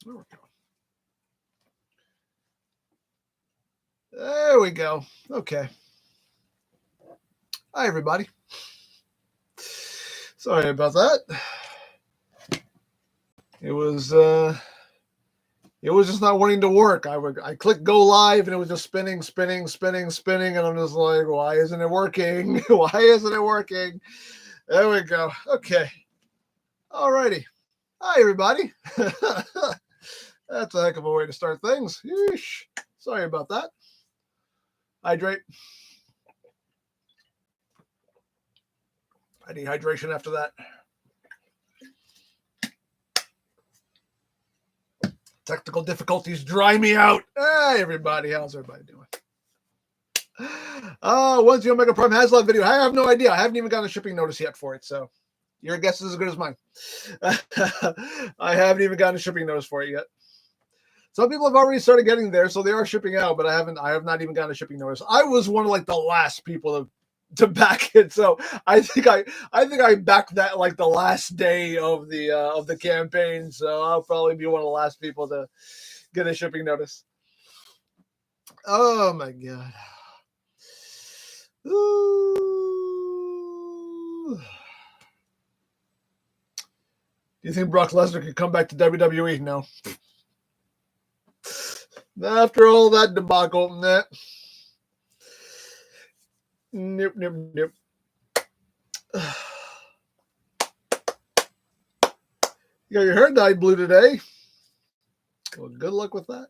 There we go. There we go. Okay. Hi, everybody. Sorry about that. It was just not wanting to work. I clicked go live and it was just spinning, and I'm just like, why isn't it working? Why isn't it working? There we go. Okay. Alrighty. Hi, everybody. That's a heck of a way to start things. Yeesh. Sorry about that. Hydrate. I need hydration after that. Technical difficulties dry me out. Hey, everybody. How's everybody doing? When's the Omega Prime Haslab video? I have no idea. I haven't even gotten a shipping notice yet for it, so your guess is as good as mine. I haven't even gotten a shipping notice for it yet. Some people have already started getting there, so they are shipping out, but I have not even gotten a shipping notice. I was one of like the last people to back it, so I think I backed that like the last day of the campaign, so I'll probably be one of the last people to get a shipping notice. Oh my god. Ooh. Do you think Brock Lesnar could come back to WWE? No. After all that debacle, nah. Nope. You got your hair dyed blue today. Well, good luck with that.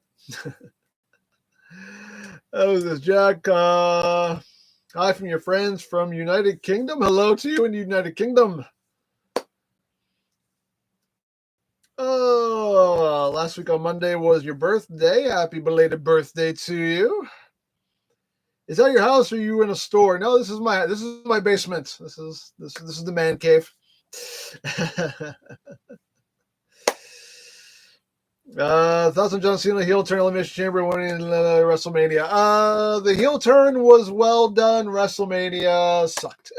Oh, this Jack. Hi from your friends from United Kingdom. Hello to you in the United Kingdom. Oh, last week on Monday was your birthday. Happy belated birthday to you. Is that your house or are you in a store? No, this is my basement. This is the man cave. Thoughts on John Cena heel turn Elimination Chamber winning WrestleMania? The heel turn was well done. WrestleMania sucked.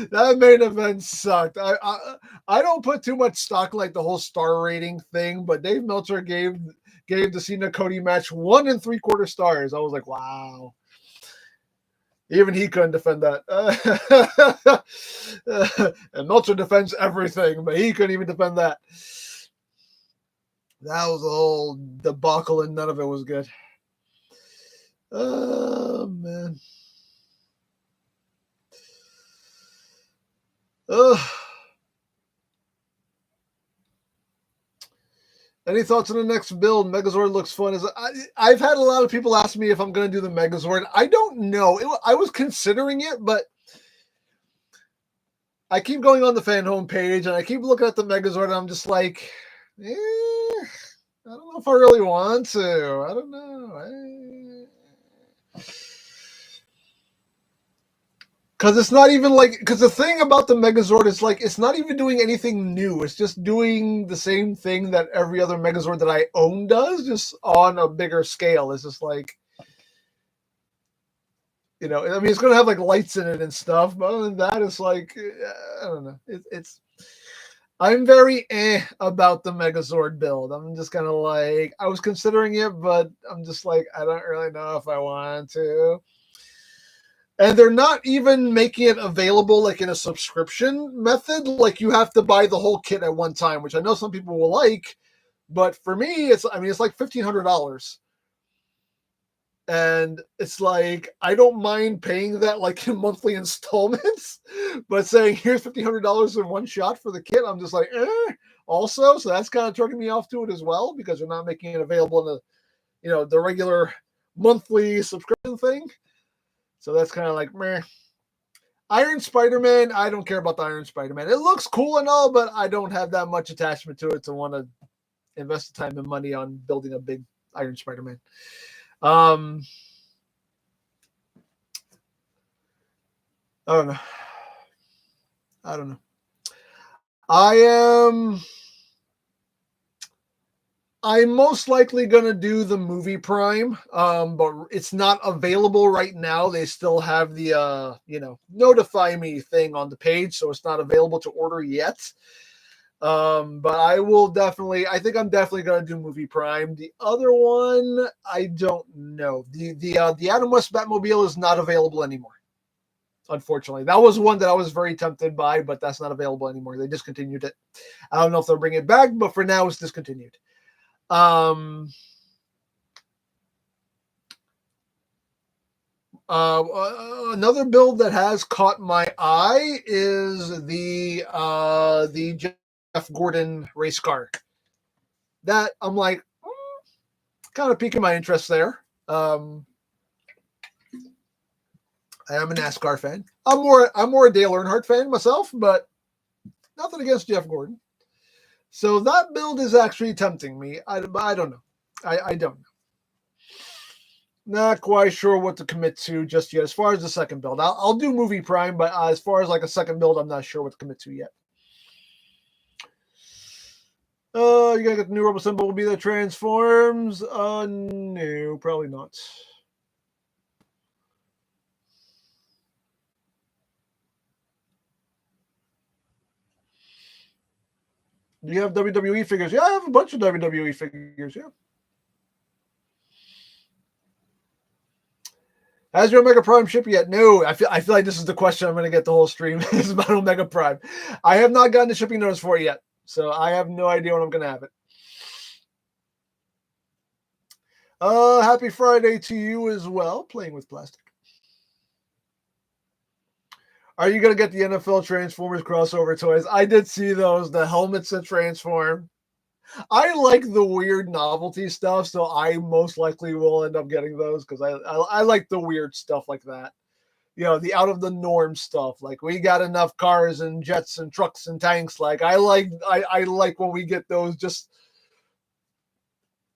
That main event sucked. I don't put too much stock like the whole star rating thing, but Dave Meltzer gave the Cena Cody match 1 3/4 stars. I was like, wow. Even he couldn't defend that. And Meltzer defends everything, but he couldn't even defend that. That was a whole debacle, and none of it was good. Oh, man. Any thoughts on the next build? Megazord looks fun. I've had a lot of people ask me if I'm going to do the Megazord. I don't know. I was considering it, but I keep going on the fan homepage and I keep looking at the Megazord and I'm just like, I don't know if I really want to. I don't know. Because it's not even like, because the thing about the Megazord is like, it's not even doing anything new. It's just doing the same thing that every other Megazord that I own does, just on a bigger scale. It's just like, I mean, it's going to have like lights in it and stuff, but other than that, it's like, I don't know. I'm very about the Megazord build. I'm just kind of like, I was considering it, but I'm just like, I don't really know if I want to. And they're not even making it available like in a subscription method. Like you have to buy the whole kit at one time, which I know some people will like. But for me, it's like $1,500. And it's like, I don't mind paying that like in monthly installments. But saying, here's $1,500 in one shot for the kit, I'm just like, also. So that's kind of turning me off to it as well, because they're not making it available in the regular monthly subscription thing. So that's kind of like, meh. Iron Spider-Man, I don't care about the Iron Spider-Man. It looks cool and all, but I don't have that much attachment to it to want to invest the time and money on building a big Iron Spider-Man. I don't know. I'm most likely going to do the movie Prime, but it's not available right now. They still have the, notify me thing on the page, so it's not available to order yet. But I will definitely. I think I'm definitely gonna do Movie Prime. The other one, I don't know. The Adam West Batmobile is not available anymore. Unfortunately, that was one that I was very tempted by, but that's not available anymore. They discontinued it. I don't know if they'll bring it back, but for now, it's discontinued. Another build that has caught my eye is the Jeff Gordon race car. That I'm like, kind of piquing my interest there. I am a NASCAR fan. I'm more a Dale Earnhardt fan myself, but nothing against Jeff Gordon. So that build is actually tempting me. I don't know. I don't know. Not quite sure what to commit to just yet. As far as the second build, I'll do Movie Prime, but as far as like a second build, I'm not sure what to commit to yet. You gotta get the new Rebel symbol will be that transforms. No, probably not. Do you have WWE figures? Yeah, I have a bunch of WWE figures. Yeah. Has your Omega Prime shipped yet? No. I feel like this is the question I'm going to get the whole stream. Is about Omega Prime. I have not gotten the shipping notice for it yet, so I have no idea when I'm going to have it. Happy Friday to you as well. Playing with plastic. Are you going to get the NFL Transformers crossover toys? I did see those. The helmets that transform. I like the weird novelty stuff, so I most likely will end up getting those because I like the weird stuff like that. You know, the out of the norm stuff. Like we got enough cars and jets and trucks and tanks. Like I like when we get those just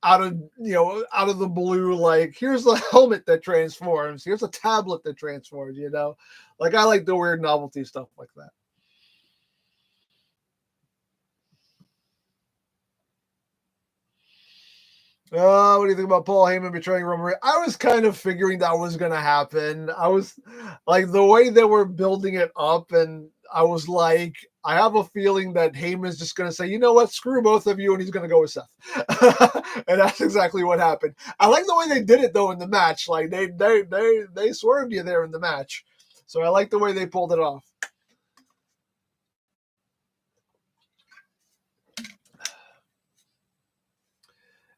out of the blue. Like here's the helmet that transforms. Here's a tablet that transforms. Like I like the weird novelty stuff like that. What do you think about Paul Heyman betraying Roman Reigns? I was kind of figuring that was going to happen. I was like, the way they were building it up, and I was like, I have a feeling that Heyman's just going to say, you know what, screw both of you, and he's going to go with Seth. And that's exactly what happened. I like the way they did it, though, in the match. Like, they swerved you there in the match. So I like the way they pulled it off.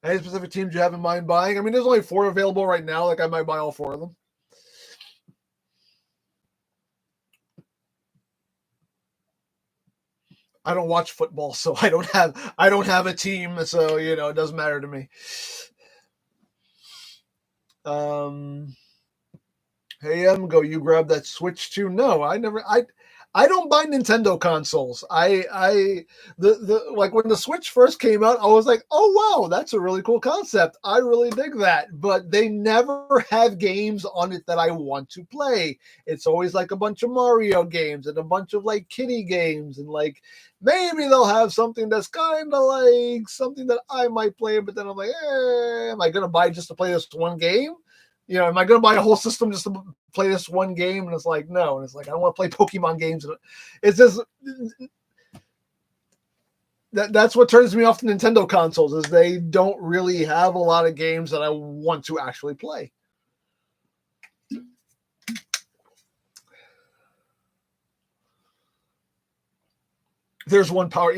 Any specific teams you have in mind buying? I mean, there's only 4 available right now. Like, I might buy all 4 of them. I don't watch football, so I don't have a team, so it doesn't matter to me. Hey, EmGo, you grab that Switch too? No, I don't buy Nintendo consoles. Like when the Switch first came out, I was like, oh wow, that's a really cool concept. I really dig that. But they never have games on it that I want to play. It's always like a bunch of Mario games and a bunch of like kiddie games, and like maybe they'll have something that's kind of like something that I might play, but then I'm like, am I gonna buy just to play this one game? Am I going to buy a whole system just to play this one game? And it's like, no. And it's like, I don't want to play Pokemon games. It's just, that's what turns me off to Nintendo consoles, is they don't really have a lot of games that I want to actually play. There's one Power,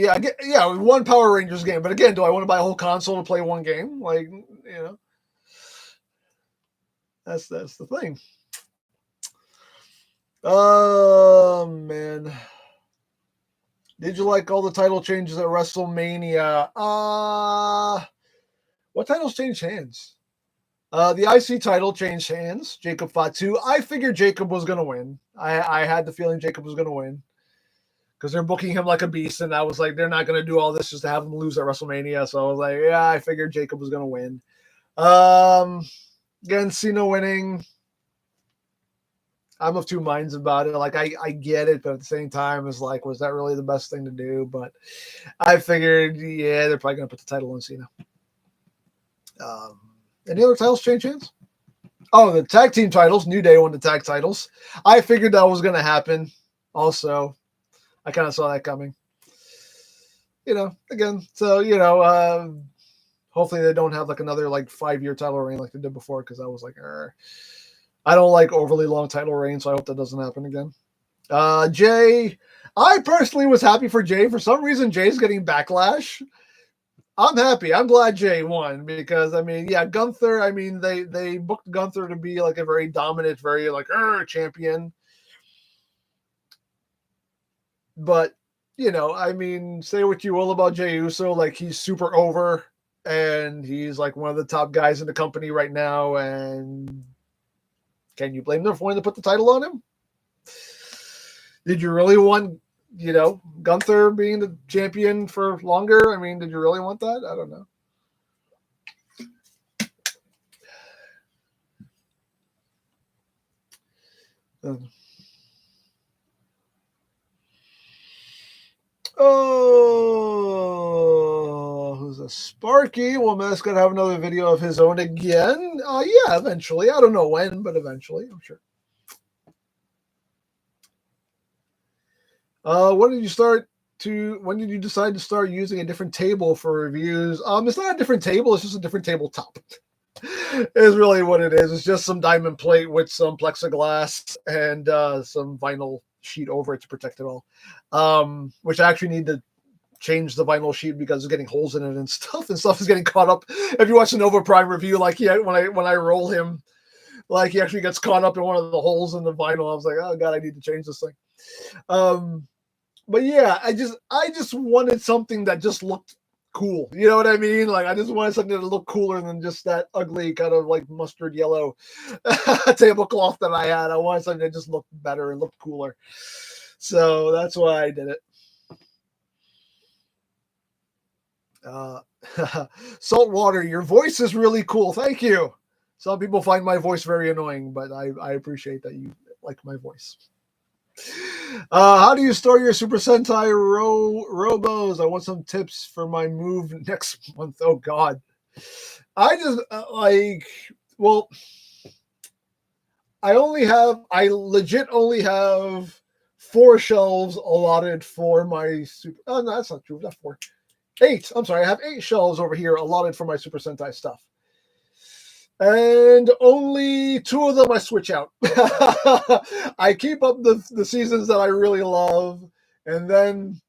one Power Rangers game. But again, do I want to buy a whole console to play one game? Like, That's the thing. Oh man. Did you like all the title changes at WrestleMania? What titles changed hands? The IC title changed hands. Jacob Fatu. I figured Jacob was gonna win. I had the feeling Jacob was gonna win. Because they're booking him like a beast, and I was like, they're not gonna do all this just to have him lose at WrestleMania. So I was like, yeah, I figured Jacob was gonna win. Again, Cena winning. I'm of 2 minds about it. Like, I get it, but at the same time, it's like, was that really the best thing to do? But I figured, yeah, they're probably going to put the title on Cena. Any other titles change hands? Oh, the tag team titles. New Day won the tag titles. I figured that was going to happen. Also, I kind of saw that coming. again, so hopefully they don't have like another like 5-year title reign like they did before, because I was like, I don't like overly long title reigns, so I hope that doesn't happen again. Jay, I personally was happy for Jay. For some reason, Jay's getting backlash. I'm happy. I'm glad Jay won, because Gunther. They booked Gunther to be like a very dominant, very like champion. But say what you will about Jey Uso, like he's super over, and he's like one of the top guys in the company right now. And can you blame them for wanting to put the title on him? Did you really want, Gunther being the champion for longer? Did you really want that? I don't know. Oh, who's a Sparky? Well, Matt's going to have another video of his own again. Yeah, eventually. I don't know when, but eventually, I'm sure. When did you decide to start using a different table for reviews? It's not a different table. It's just a different tabletop. Is really what it is. It's just some diamond plate with some plexiglass and some vinyl sheet over it to protect it all. Which I actually need to change the vinyl sheet because it's getting holes in it and stuff is getting caught up. If you watch the Nova Prime review, like when I roll him, like he actually gets caught up in one of the holes in the vinyl. I was like, oh god, I need to change this thing. But yeah, I just wanted something that just looked cool. You know what I mean? Like I just wanted something that looked cooler than just that ugly kind of like mustard yellow tablecloth that I had. I wanted something that just looked better and looked cooler. So that's why I did it. Saltwater, your voice is really cool. Thank you. Some people find my voice very annoying, but I appreciate that you like my voice. How do you store your Super Sentai Robos? I want some tips for my move next month. Oh god. I just I legit only have 4 shelves allotted for my super. Oh no, that's not true. That's 4. 8. I'm sorry. I have 8 shelves over here allotted for my Super Sentai stuff. And only 2 of them I switch out. I keep up the seasons that I really love, and then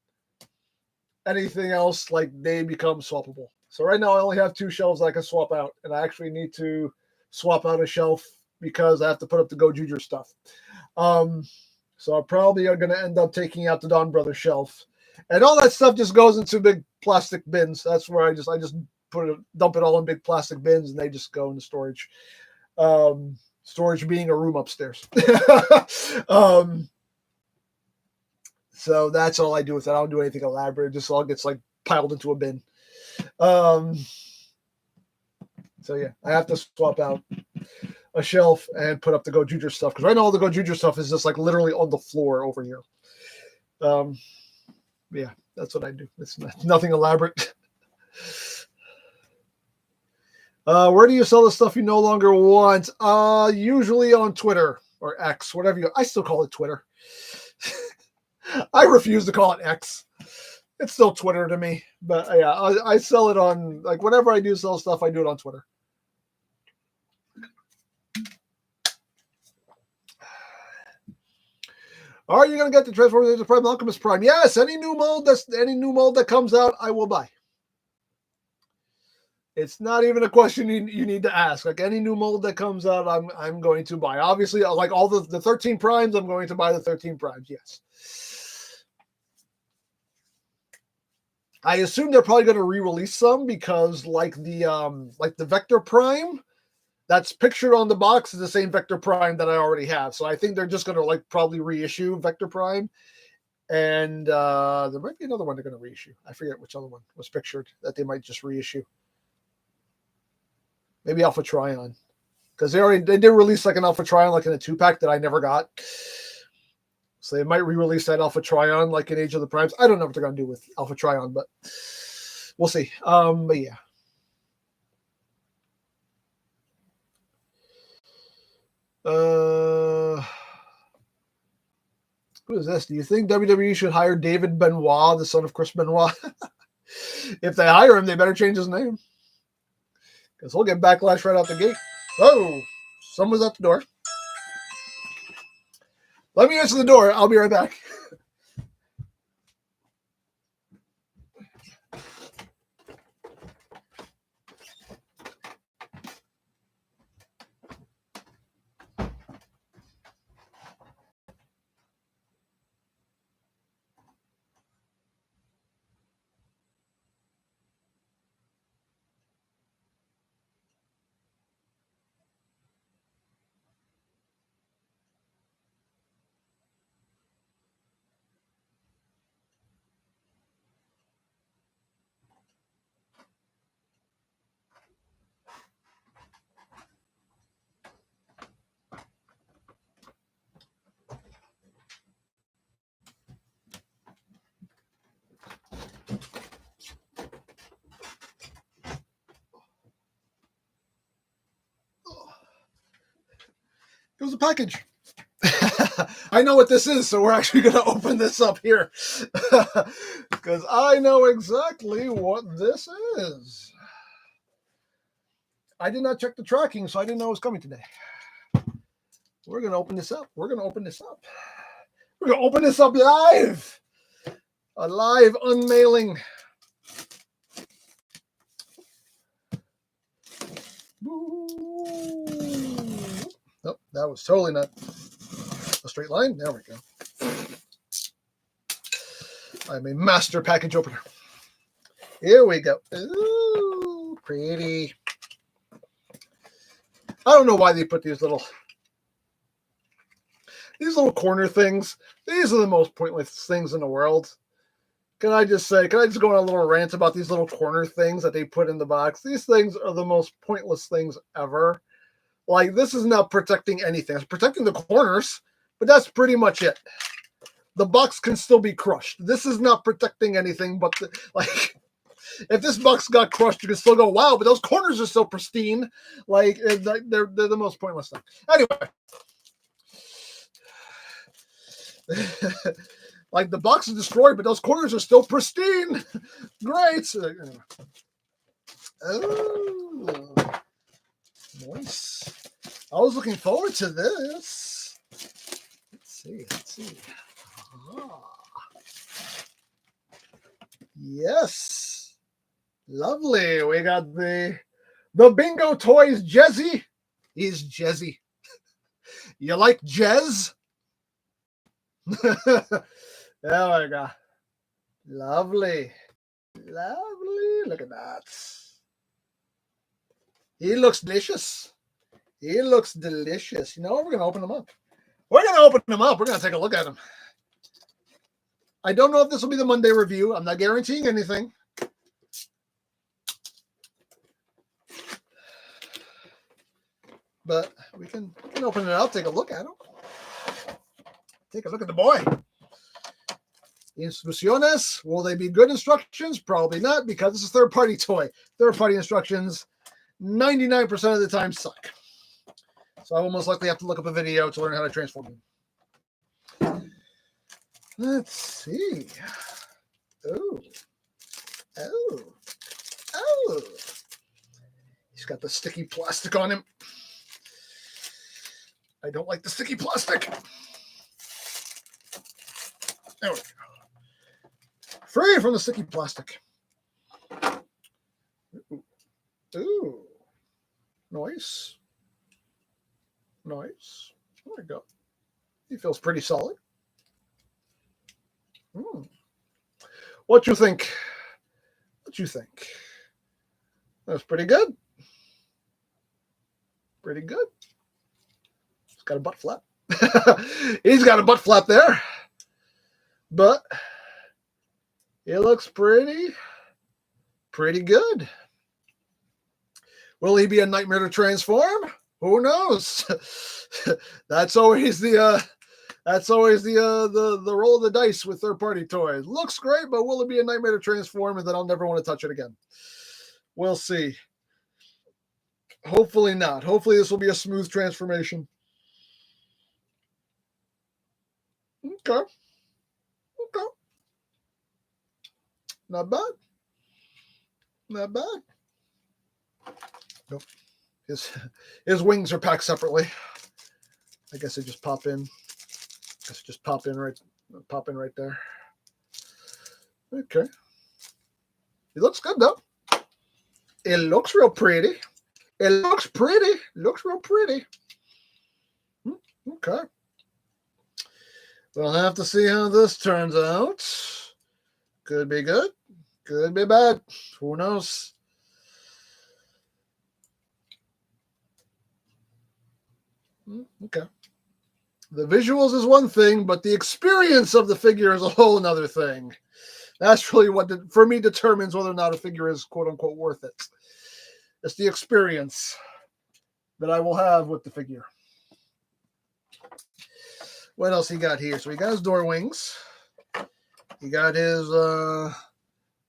anything else, like, they become swappable. So right now I only have 2 shelves I can swap out, and I actually need to swap out a shelf because I have to put up the Go Juju stuff. So I probably are going to end up taking out the Don Brothers shelf. And all that stuff just goes into big plastic bins. That's where I just dump it all in big plastic bins, and they just go into storage. Storage being a room upstairs. So that's all I do with it. I don't do anything elaborate. It just all gets like piled into a bin. So yeah, I have to swap out a shelf and put up the Go Juju stuff, because right now all the Go Juju stuff is just like literally on the floor over here. Yeah, that's what I do. It's nothing elaborate. Where do you sell the stuff you no longer want? Usually on Twitter or X, whatever I still call it Twitter. I refuse to call it X. It's still Twitter to me. But yeah, I sell it on, like, whenever I do sell stuff, I do it on Twitter. Are you going to get the Transformers Prime, Alchemist Prime? Yes, any new mold that comes out, I will buy. It's not even a question you need to ask. Like, any new mold that comes out, I'm going to buy. Obviously, like all the 13 primes, I'm going to buy the 13 primes. Yes. I assume they're probably going to re-release some, because like the Vector Prime that's pictured on the box is the same Vector Prime that I already have. So I think they're just going to like probably reissue Vector Prime. And there might be another one they're going to reissue. I forget which other one was pictured that they might just reissue. Maybe Alpha Trion, because they did release like an Alpha Trion like in a 2-pack that I never got. So they might re-release that Alpha Trion like in Age of the Primes. I don't know what they're going to do with Alpha Trion, but we'll see. But yeah. Who is this? Do you think WWE should hire David Benoit, the son of Chris Benoit? If they hire him, they better change his name. Because he'll get backlash right out the gate. Oh, someone's at the door. Let me answer the door. I'll be right back. It was a package. I know what this is, so we're actually going to open this up here. Because I know exactly what this is. I did not check the tracking, so I didn't know it was coming today. We're going to open this up. We're going to open this up. We're going to open this up live. A live unmailing. Nope, that was totally not a straight line. There we go. I'm a master package opener. Here we go. Ooh, pretty. I don't know why they put these little corner things. These are the most pointless things in the world. Can I just go on a little rant about these little corner things that they put in the box? These things are the most pointless things ever. Like, this is not protecting anything. It's protecting the corners, but that's pretty much it. The box can still be crushed. This is not protecting anything, but if this box got crushed, you can still go, wow, but those corners are so pristine. Like, they're the most pointless thing. Anyway. Like, the box is destroyed, but those corners are still pristine. Great. Oh, nice. I was looking forward to this. Let's see. Ah. Yes. Lovely. We got the Bingo Toys Jezzy. He's Jezzy. You like Jez? There we go. Lovely. Look at that. He looks delicious. You know what? We're going to open them up. We're going to take a look at them. I don't know if this will be the Monday review. I'm not guaranteeing anything. But we can open it up, take a look at him. Take a look at the boy. Instrucciones. Will they be good instructions? Probably not, because it's a third-party toy. Third-party instructions 99% of the time suck. So I will most likely have to look up a video to learn how to transform them. Let's see. Oh. He's got the sticky plastic on him. I don't like the sticky plastic. There we go. Free from the sticky plastic. Ooh. Nice. There we go. He feels pretty solid. What you think? That's pretty good. He's got a butt flap. He's got a butt flap there. But it looks pretty good. Will he be a nightmare to transform? Who knows? That's always the roll of the dice with third-party toys. Looks great, but will it be a nightmare to transform and then I'll never want to touch it again? We'll see. Hopefully not. Hopefully this will be a smooth transformation. Okay. Not bad. Not bad. Nope. His wings are packed separately. I guess they just pop in. Just pop in right there. Okay. It looks good though. It looks real pretty. It looks pretty. Looks real pretty. Okay. We'll have to see how this turns out. Could be good. Could be bad. Who knows? Okay. The visuals is one thing, but the experience of the figure is a whole nother thing. That's really what, for me, determines whether or not a figure is quote-unquote worth it. It's the experience that I will have with the figure. What else he got here? So he got his door wings. He got his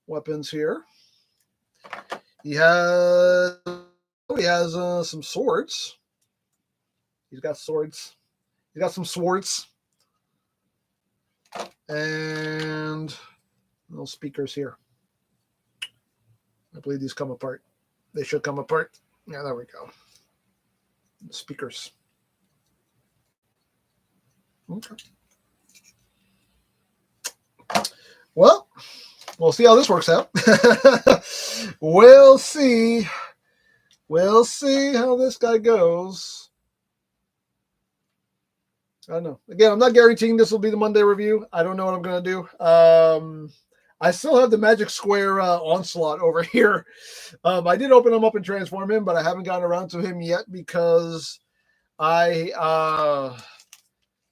weapons here. He has some swords. He's got swords. He's got some swords. And little speakers here. I believe these come apart. They should come apart. Yeah, there we go. The speakers. Okay. Well, we'll see how this works out. We'll see. We'll see how this guy goes. I don't know. Again, I'm not guaranteeing this will be the Monday review. I don't know what I'm going to do. I still have the Magic Square Onslaught over here. I did open him up and transform him, but I haven't gotten around to him yet because I've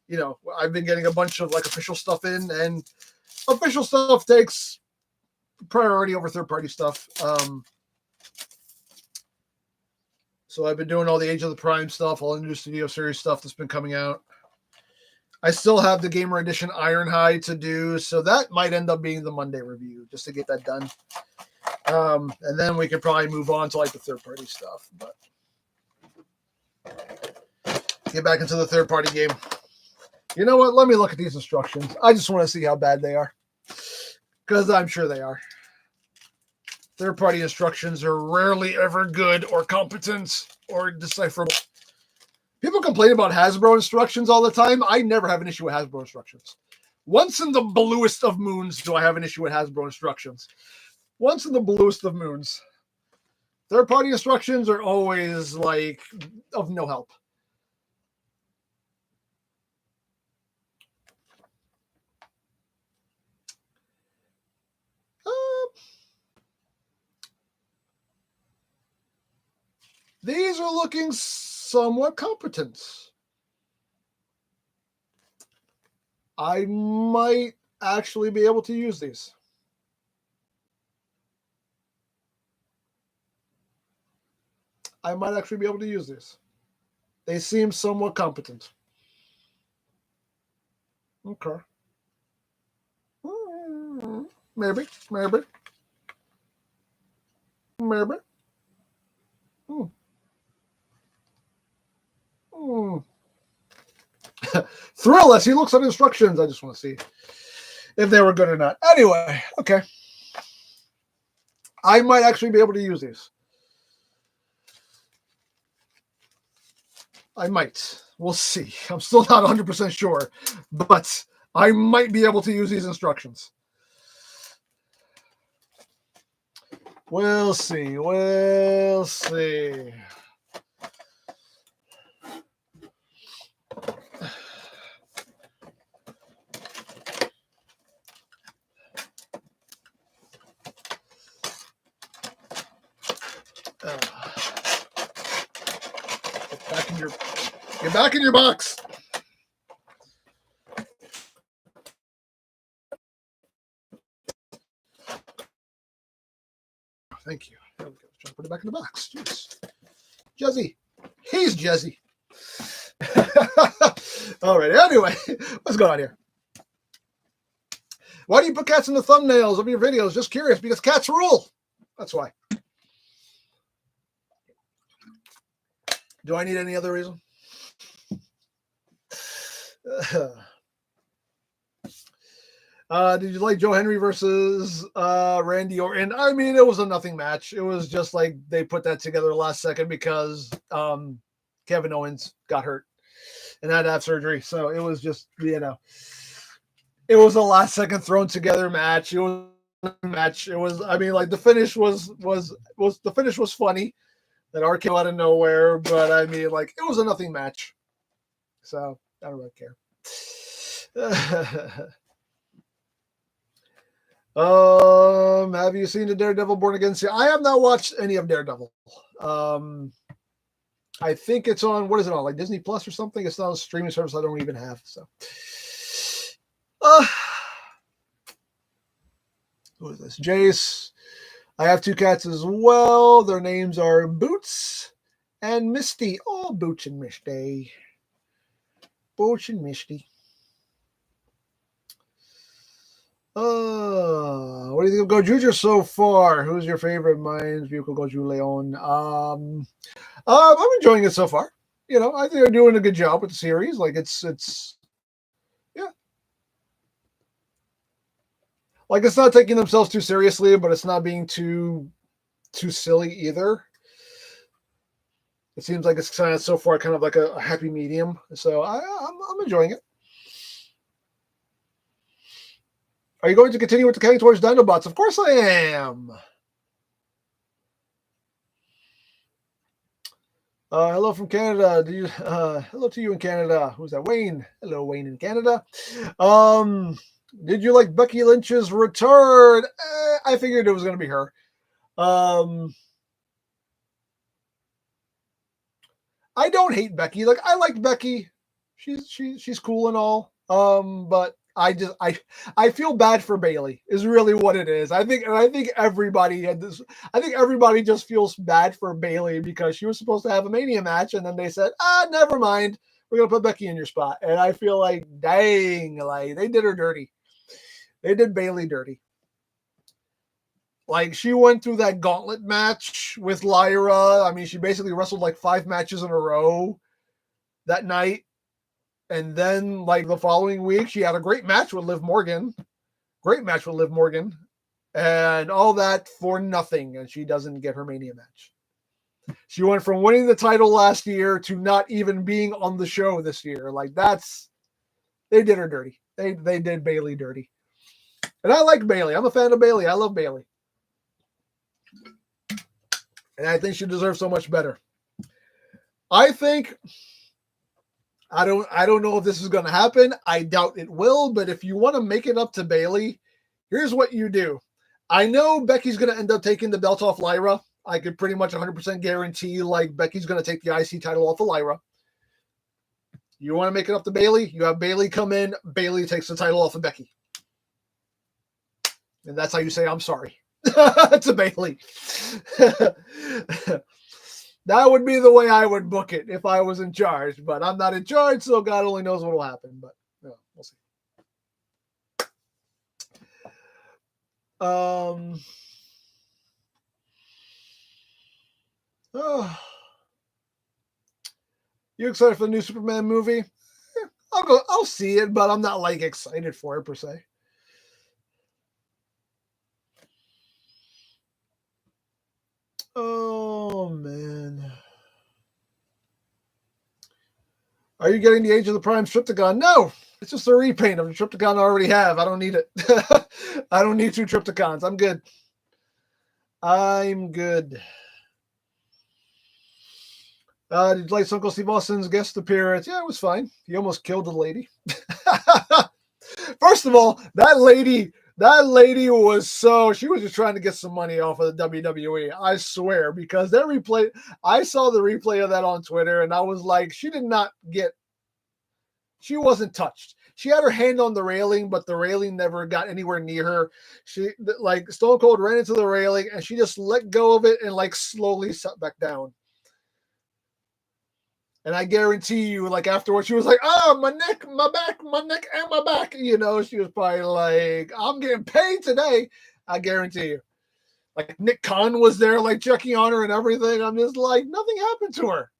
been getting a bunch of like official stuff in, and official stuff takes priority over third-party stuff. So I've been doing all the Age of the Prime stuff, all the new Studio Series stuff that's been coming out. I still have the Gamer Edition Ironhide to do, so that might end up being the Monday review, just to get that done. And then we could probably move on to like the third-party stuff. But get back into the third-party game. You know what? Let me look at these instructions. I just want to see how bad they are, because I'm sure they are. Third-party instructions are rarely ever good or competent or decipherable. People complain about Hasbro instructions all the time. I never have an issue with Hasbro instructions. Once in the bluest of moons do I have an issue with Hasbro instructions. Once in the bluest of moons. Third-party instructions are always, like, of no help. These are looking somewhat competent. I might actually be able to use these. I might actually be able to use these. They seem somewhat competent. Okay. Maybe. Maybe. Maybe. Thrill as he looks at instructions. I just want to see if they were good or not. Anyway, okay. I might actually be able to use these. I might. We'll see. I'm still not 100% sure, but I might be able to use these instructions. We'll see. We'll see. Get back in your box. Thank you. There we go. Try to put it back in the box. Jeez. Jezzy. He's Jezzy. All right. Anyway, what's going on here? Why do you put cats in the thumbnails of your videos? Just curious, because cats rule. That's why. Do I need any other reason? Did you like Joe Henry versus Randy Orton? I mean, it was a nothing match. It was just like they put that together last second because Kevin Owens got hurt and had to have surgery. So it was just, it was a last second thrown together match. It was a match. It was, I mean, like the finish was the finish was funny. That RKO out of nowhere, but I mean, like it was a nothing match. So I don't really care. Have you seen the Daredevil Born Again series? I have not watched any of Daredevil. I think it's on, what is it on, like Disney Plus or something? It's not a streaming service I don't even have. So, who is this? Jace. I have 2 cats as well. Their names are Boots and Misty. Oh, Boots and Misty. Boots and Misty. What do you think of Gojuja so far? Who's your favorite? Mine's Vehicle Goju Leon. I'm enjoying it so far. I think they're doing a good job with the series. Like it's yeah. Like it's not taking themselves too seriously, but it's not being too silly either. It seems like it's kind of so far kind of like a happy medium. So I'm enjoying it. Are you going to continue with the Heading Towards Dinobots? Of course I am. Hello from Canada. Hello to you in Canada. Who's that? Wayne. Hello, Wayne in Canada. Did you like Becky Lynch's return? I figured it was going to be her. I don't hate Becky. Like I like Becky. She's cool and all. But I feel bad for Bayley is really what it is. I think everybody had this. I think everybody just feels bad for Bayley because she was supposed to have a Mania match and then they said, never mind. We're going to put Becky in your spot. And I feel like, dang, like they did her dirty. They did Bayley dirty. Like she went through that gauntlet match with Lyra. I mean, she basically wrestled like 5 matches in a row that night. And then, like the following week, she had a great match with Liv Morgan. And all that for nothing. And she doesn't get her Mania match. She went from winning the title last year to not even being on the show this year. Like they did her dirty. They did Bayley dirty. And I like Bayley. I'm a fan of Bayley. I love Bayley. And I think she deserves so much better. I don't know if this is going to happen. I doubt it will, but if you want to make it up to Bayley, here's what you do. I know Becky's going to end up taking the belt off Lyra. I could pretty much 100% guarantee like Becky's going to take the IC title off of Lyra. You want to make it up to Bayley? You have Bayley come in. Bayley takes the title off of Becky. And that's how you say, I'm sorry to Bayley. That would be the way I would book it if I was in charge, but I'm not in charge, so God only knows what will happen, but we'll see. You excited for the new Superman movie? I'll see it, but I'm not like excited for it per se. Oh man. Are you getting the Age of the Prime Triptychon? No, it's just a repaint of the Triptychon I already have. I don't need it. I don't need 2 Triptychons. I'm good. Did you like Uncle Steve Austin's guest appearance? Yeah, it was fine. He almost killed the lady. First of all, that lady was she was just trying to get some money off of the WWE. I swear, because I saw the replay of that on Twitter and I was like, she wasn't touched. She had her hand on the railing, but the railing never got anywhere near her. She like Stone Cold ran into the railing and she just let go of it and like slowly sat back down. And I guarantee you, like afterwards, she was like, my neck, my back, and my back. She was probably like, I'm getting paid today. I guarantee you. Like Nick Khan was there, like checking on her and everything. I'm just like, nothing happened to her.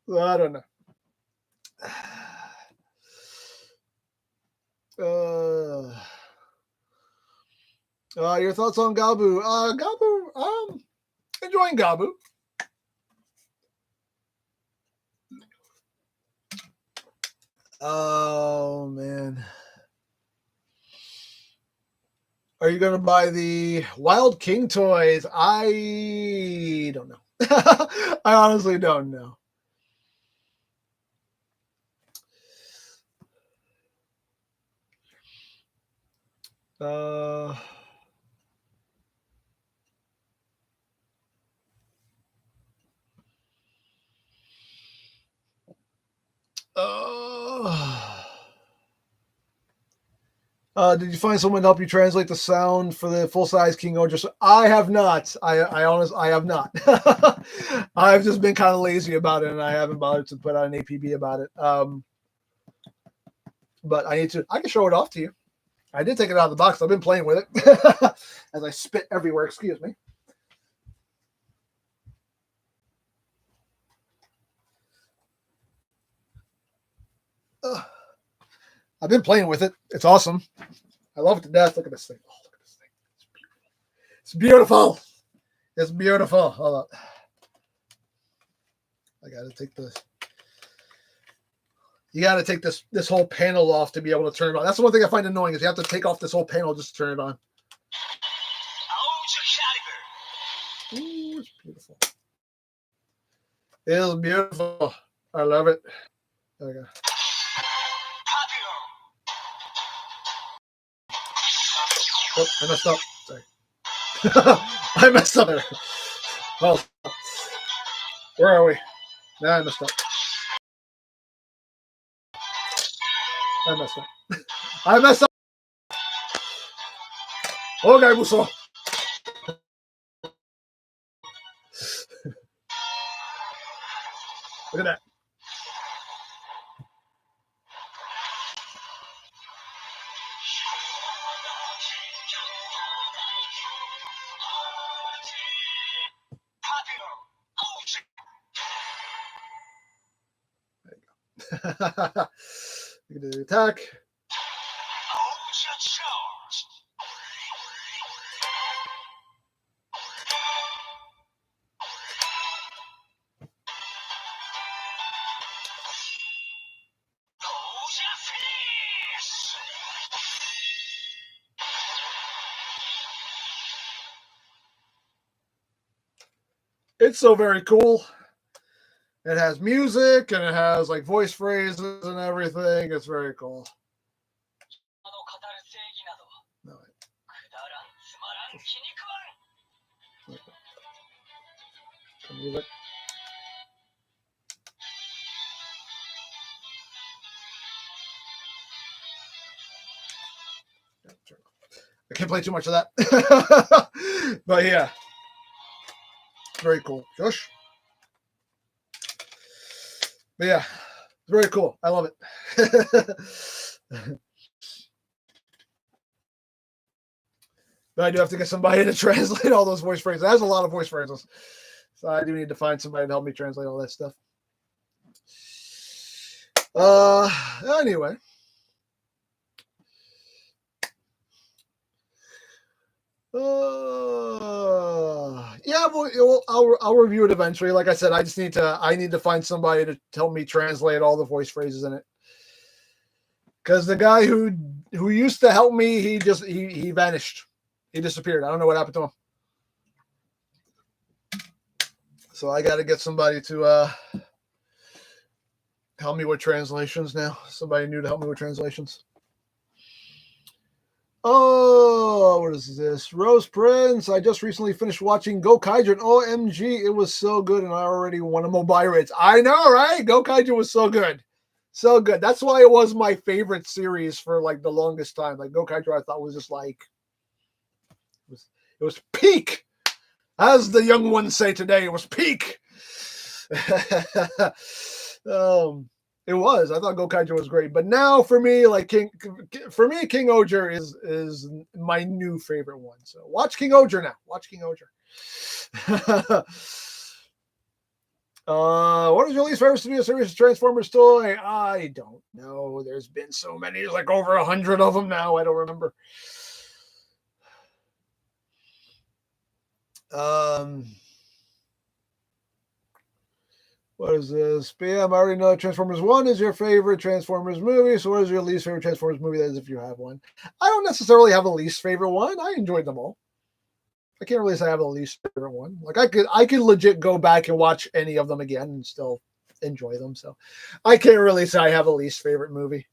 So, I don't know. Your thoughts on Gabu? Gabu, enjoying Gabu. Oh man. Are you going to buy the Wild King toys? I don't know. I honestly don't know. Did you find someone to help you translate the sound for the full-size King Ora? I have not. I honestly, I have not. I've just been kind of lazy about it, and I haven't bothered to put out an APB about it. But I need to. I can show it off to you. I did take it out of the box. I've been playing with it as I spit everywhere. Excuse me. I've been playing with it. It's awesome. I love it to death. Look at this thing. Oh, look at this thing. It's beautiful. It's beautiful. Hold on. I got to take this. You got to take this whole panel off to be able to turn it on. That's the one thing I find annoying is you have to take off this whole panel just to turn it on. Ooh, it's beautiful. It is beautiful. I love it. There we go. Oh, I messed up. Sorry. I messed up there. Well, where are we? Nah, I messed up. I messed up. I messed up. Okay, Muso. Look at that. Look at the attack. It's so very cool. It has music and it has like voice phrases and everything. It's very cool. No, music. I can't play too much of that. But yeah. Very cool. Josh? But yeah, very cool. I love it. But I do have to get somebody to translate all those voice phrases. There's a lot of voice phrases. So I do need to find somebody to help me translate all that stuff. Anyway. Yeah, I'll review it eventually. Like I said, I need to find somebody to help me translate all the voice phrases in it. Because the guy who used to help me, he vanished. He disappeared. I don't know what happened to him. So I got to get somebody to help me with translations now. Somebody new to help me with translations. Oh, what is this? Rose Prince. I just recently finished watching Go Kaiju. OMG, it was so good, and I already won a mobile rates. I know, right? Go Kaiju was so good. So good. That's why it was my favorite series for like the longest time. Like Go Kaiju, I thought was just like it was peak. As the young ones say today, it was peak. It was. I thought Go Kaiju was great, but now for me, like King Ora is my new favorite one. So watch King Ora now. Watch King Ora. What is your least favorite Studio Series Transformers toy? I don't know. There's been so many, like over 100 of them now. I don't remember. What is this? BM, I already know Transformers 1 is your favorite Transformers movie. So what is your least favorite Transformers movie? That is if you have one. I don't necessarily have a least favorite one. I enjoyed them all. I can't really say I have a least favorite one. Like I could legit go back and watch any of them again and still enjoy them. So I can't really say I have a least favorite movie.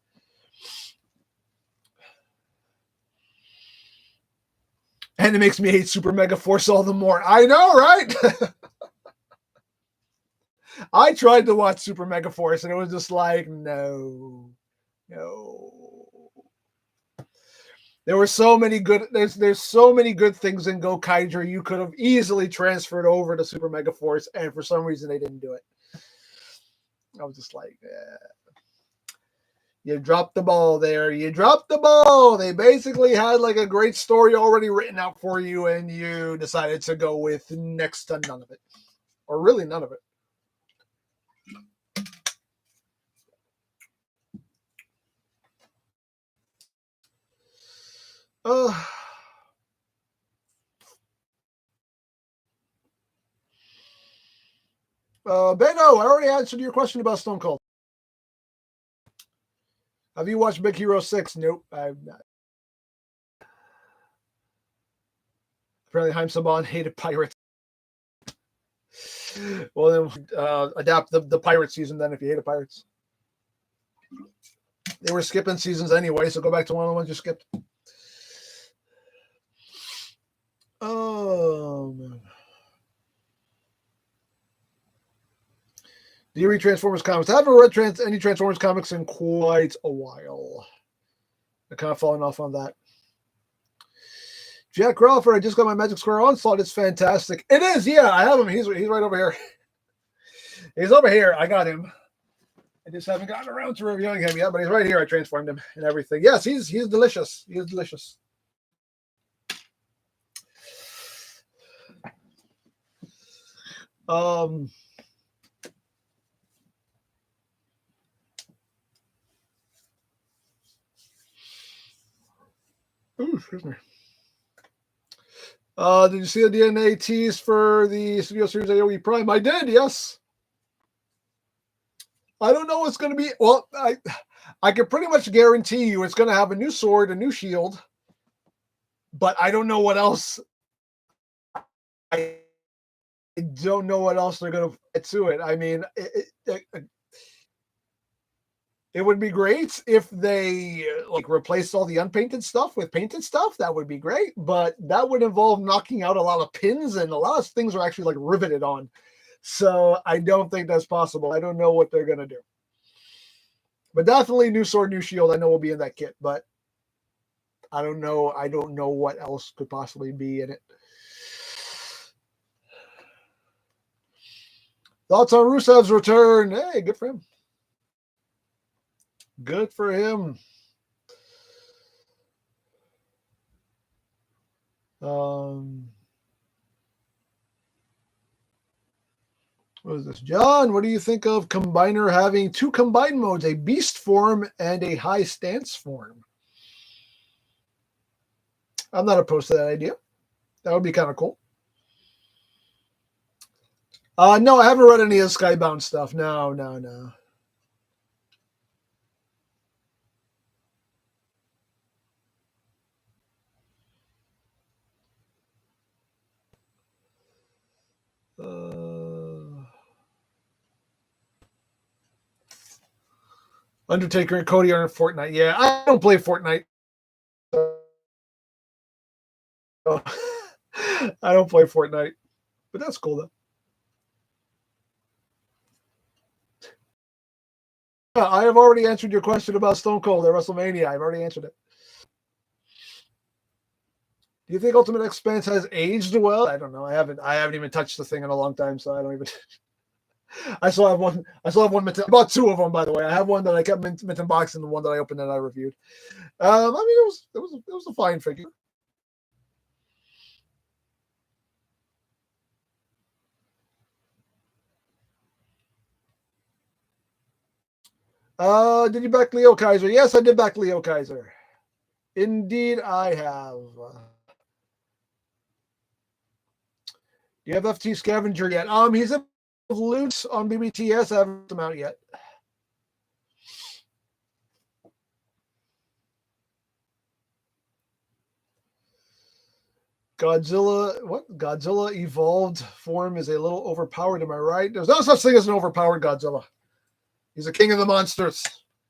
And it makes me hate Super Mega Force all the more. I know, right? I tried to watch Super Mega Force and it was just like, no. There were so many good. There's so many good things in Gokaiger you could have easily transferred over to Super Mega Force, and for some reason they didn't do it. I was just like, you dropped the ball there. You dropped the ball. They basically had like a great story already written out for you, and you decided to go with next to none of it, or really none of it. Beto, I already answered your question about Stone Cold. Have you watched Big Hero 6? Nope, I've not. Apparently, Haim Saban hated pirates. Well, then adapt the pirate season then if you hated pirates. They were skipping seasons anyway, so go back to one of the ones you skipped. Man. Do you read Transformers comics? I haven't read any Transformers comics in quite a while. I'm kind of falling off on that. Jack Crawford, I just got my Magic Square Onslaught. It's fantastic. It is, yeah. I have him. He's right over here. He's over here. I got him. I just haven't gotten around to reviewing him yet, but he's right here. I transformed him and everything. Yes, he's delicious. He is delicious. Ooh, excuse me. Did you see the DNA tease for the Studio Series AOE Prime? I did, yes. I don't know what's going to be. Well, I can pretty much guarantee you it's going to have a new sword, a new shield, but I don't know what else. I don't know what else they're going to put to it. I mean, it would be great if they like replaced all the unpainted stuff with painted stuff. That would be great, but that would involve knocking out a lot of pins, and a lot of things are actually like riveted on. So I don't think that's possible. I don't know what they're going to do. But definitely new sword, new shield. I know will be in that kit, but I don't know. I don't know what else could possibly be in it. Thoughts on Rusev's return? Hey, good for him. Good for him. What is this? John, what do you think of Combiner having two combine modes, a beast form and a high stance form? I'm not opposed to that idea. That would be kind of cool. No, I haven't read any of the Skybound stuff. No. Undertaker and Cody are in Fortnite. Yeah, I don't play Fortnite. I don't play Fortnite, but that's cool though. I have already answered your question about Stone Cold at WrestleMania. I've already answered it. Do you think Ultimate Expense has aged well? I don't know. I haven't even touched the thing in a long time, so I don't even. I still have one. I bought two of them, by the way. I have one that I kept mint box, and the one that I opened and I reviewed. I mean, it was a fine figure. Did you back Leo Kaiser? Yes, I did back Leo Kaiser. Indeed, I have. Do you have FT Scavenger yet? He's in Loots on BBTS. I haven't come out yet. Godzilla, what? Godzilla evolved form is a little overpowered, am I right? There's no such thing as an overpowered Godzilla. He's a king of the monsters.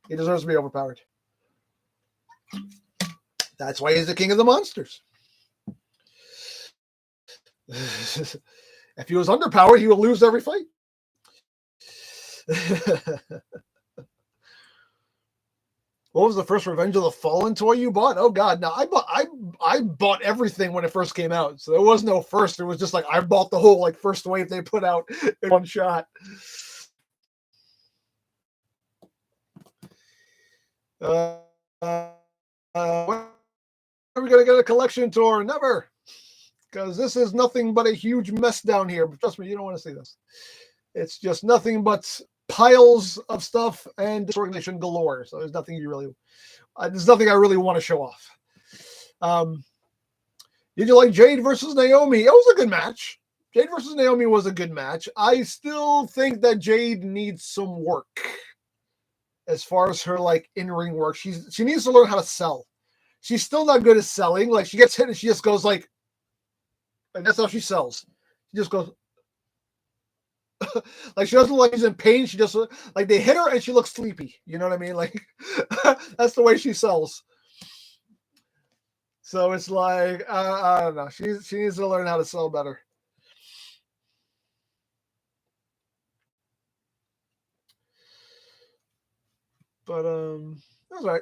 He deserves to be overpowered. That's why he's the king of the monsters. If he was underpowered, he would lose every fight. What was the first Revenge of the Fallen toy you bought? Oh God, no! I bought everything when it first came out, so there was no first. It was just like I bought the whole like first wave they put out in one shot. When are we gonna get a collection tour? Never, because this is nothing but a huge mess down here. But trust me, you don't want to see this. It's just nothing but piles of stuff and disorganization galore. So there's nothing there's nothing I really want to show off. Did you like Jade versus Naomi? It was a good match. Jade versus Naomi was a good match. I still think that Jade needs some work as far as her like in-ring work. She needs to learn how to sell. She's still not good at selling. Like she gets hit and she just goes like, and that's how she sells. She just goes, like she doesn't look like she's in pain. She just like they hit her and she looks sleepy. You know what I mean? Like that's the way she sells. So it's like I don't know. She needs to learn how to sell better. But that was right.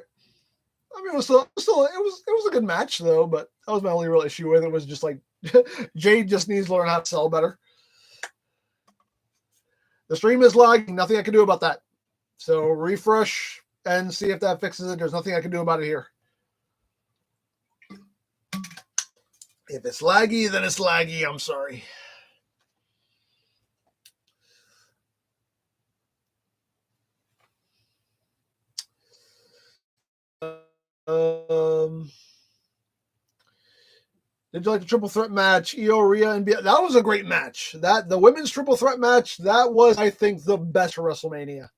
I mean, it was a good match though. But that was my only real issue with it. Was just like Jade just needs to learn how to sell better. The stream is lagging. Nothing I can do about that. So refresh and see if that fixes it. There's nothing I can do about it here. If it's laggy, then it's laggy. I'm sorry. Did you like the triple threat match? Io, Rhea, and that was a great match. That the women's triple threat match, that was, I think, the best WrestleMania.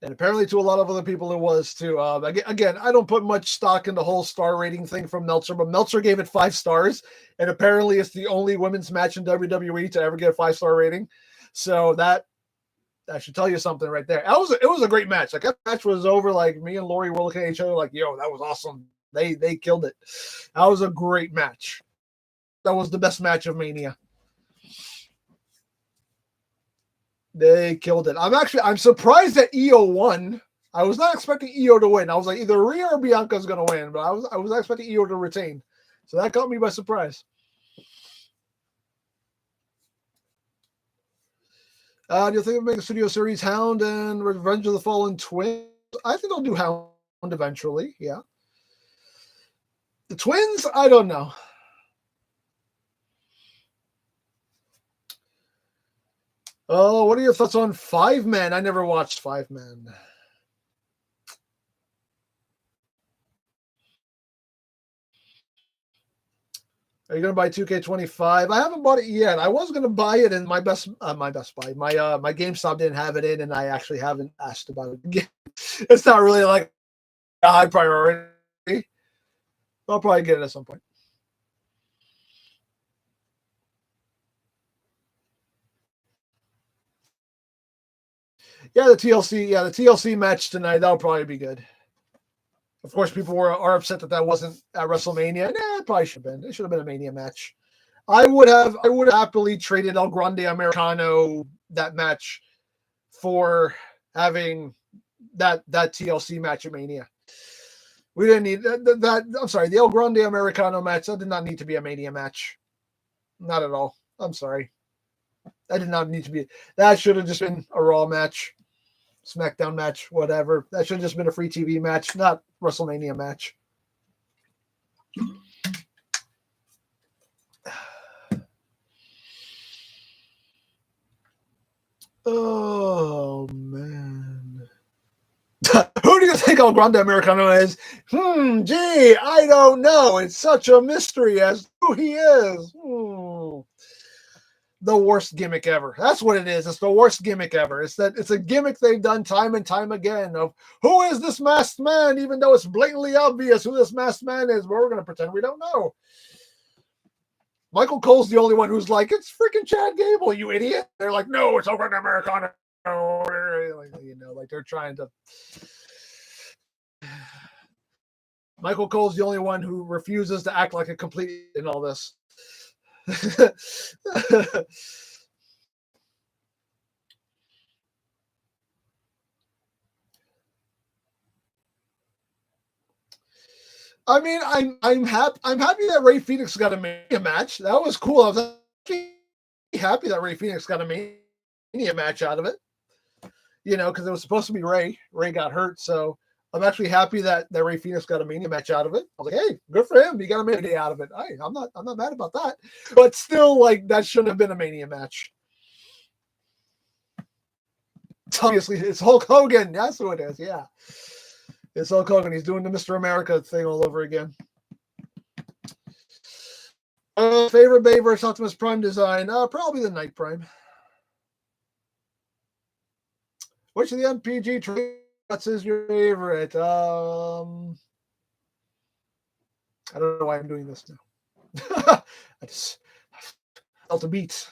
And apparently to a lot of other people it was too. Again, I don't put much stock in the whole star rating thing from Meltzer, but Meltzer gave it 5 stars, and apparently it's the only women's match in WWE to ever get a 5-star rating. So that should tell you something right there. It was a great match. Like that match was over. Like me and Lori were looking at each other like, "Yo, that was awesome." They killed it. That was a great match. That was the best match of Mania. They killed it. I'm surprised that Io won. I was not expecting Io to win. I was like, either Rhea or Bianca's gonna win, but I was expecting Io to retain. So that caught me by surprise. Do you think of making a studio series Hound and Revenge of the Fallen Twins? I think they'll do Hound eventually, yeah. The Twins, I don't know. Oh, what are your thoughts on 5 Man? I never watched 5 Man. Are you going to buy 2K25? I haven't bought it yet. I was going to buy it, and my Best Buy, my GameStop didn't have it in, and I actually haven't asked about it again. It's not really like a high priority. I'll probably get it at some point. Yeah, the TLC match tonight, that'll probably be good. Of course, people are upset that wasn't at WrestleMania. Nah, it probably should have been. It should have been a Mania match. I would have happily traded El Grande Americano that match for having that TLC match at Mania. We didn't need that. I'm sorry, the El Grande Americano match, that did not need to be a Mania match. Not at all. I'm sorry. That did not need to be. That should have just been a Raw match, SmackDown match, whatever. That should have just been a free TV match, not WrestleMania match. Oh man. Who do you think El Grande Americano is? Gee, I don't know. It's such a mystery as to who he is. The worst gimmick ever. That's what it is. It's the worst gimmick ever. It's a gimmick they've done time and time again of who is this masked man, even though it's blatantly obvious who this masked man is, but we're going to pretend we don't know. Michael Cole's the only one who's like, it's freaking Chad Gable, you idiot. They're like, no, it's over in Americana. Like they're trying to. Michael Cole's the only one who refuses to act like a complete in all this. I mean, I'm happy that Ray Phoenix got a Mania match. That was cool. I was happy that Ray Phoenix got a Mania match out of it. Because it was supposed to be Ray. Ray got hurt, so I'm actually happy that Ray Phoenix got a Mania match out of it. I was like, hey, good for him. He got a Mania out of it. I'm not mad about that. But still, like, that shouldn't have been a Mania match. Obviously, it's Hulk Hogan. That's who it is. Yeah. It's Hulk Hogan. He's doing the Mr. America thing all over again. Favorite Bay versus Optimus Prime design? Probably the Night Prime. Which of the MPG traits is your favorite? I don't know why I'm doing this now. I just felt a beat.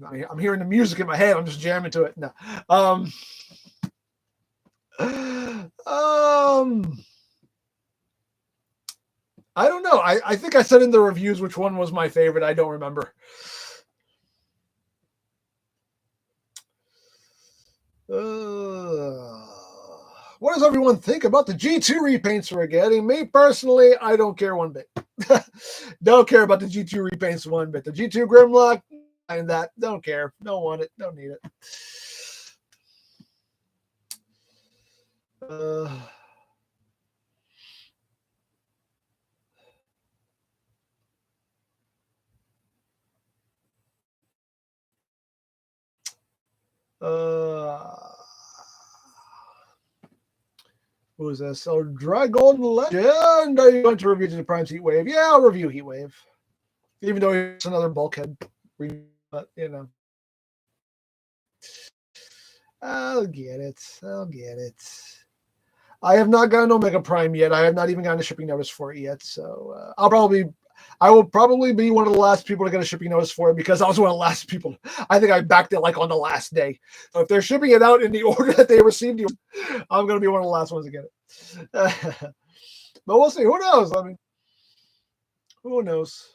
I'm hearing the music in my head. I'm just jamming to it. No. I don't know. I think I said in the reviews which one was my favorite. I don't remember. What does everyone think about the G2 repaints we're getting? Me personally, I don't care one bit. Don't care about the G2 repaints one bit. The G2 Grimlock, and that, don't care. Don't want it. Don't need it. Who is this? Oh, Dragon Legend. Are you going to review the Prime's Heat Wave? Yeah, I'll review Heat Wave. Even though it's another bulkhead. But, I'll get it. I have not gotten Omega Prime yet. I have not even gotten a shipping notice for it yet. So I will probably be one of the last people to get a shipping notice for it because I was one of the last people. I think I backed it like on the last day. So if they're shipping it out in the order that they received, I'm going to be one of the last ones to get it. But we'll see. Who knows? I mean, who knows?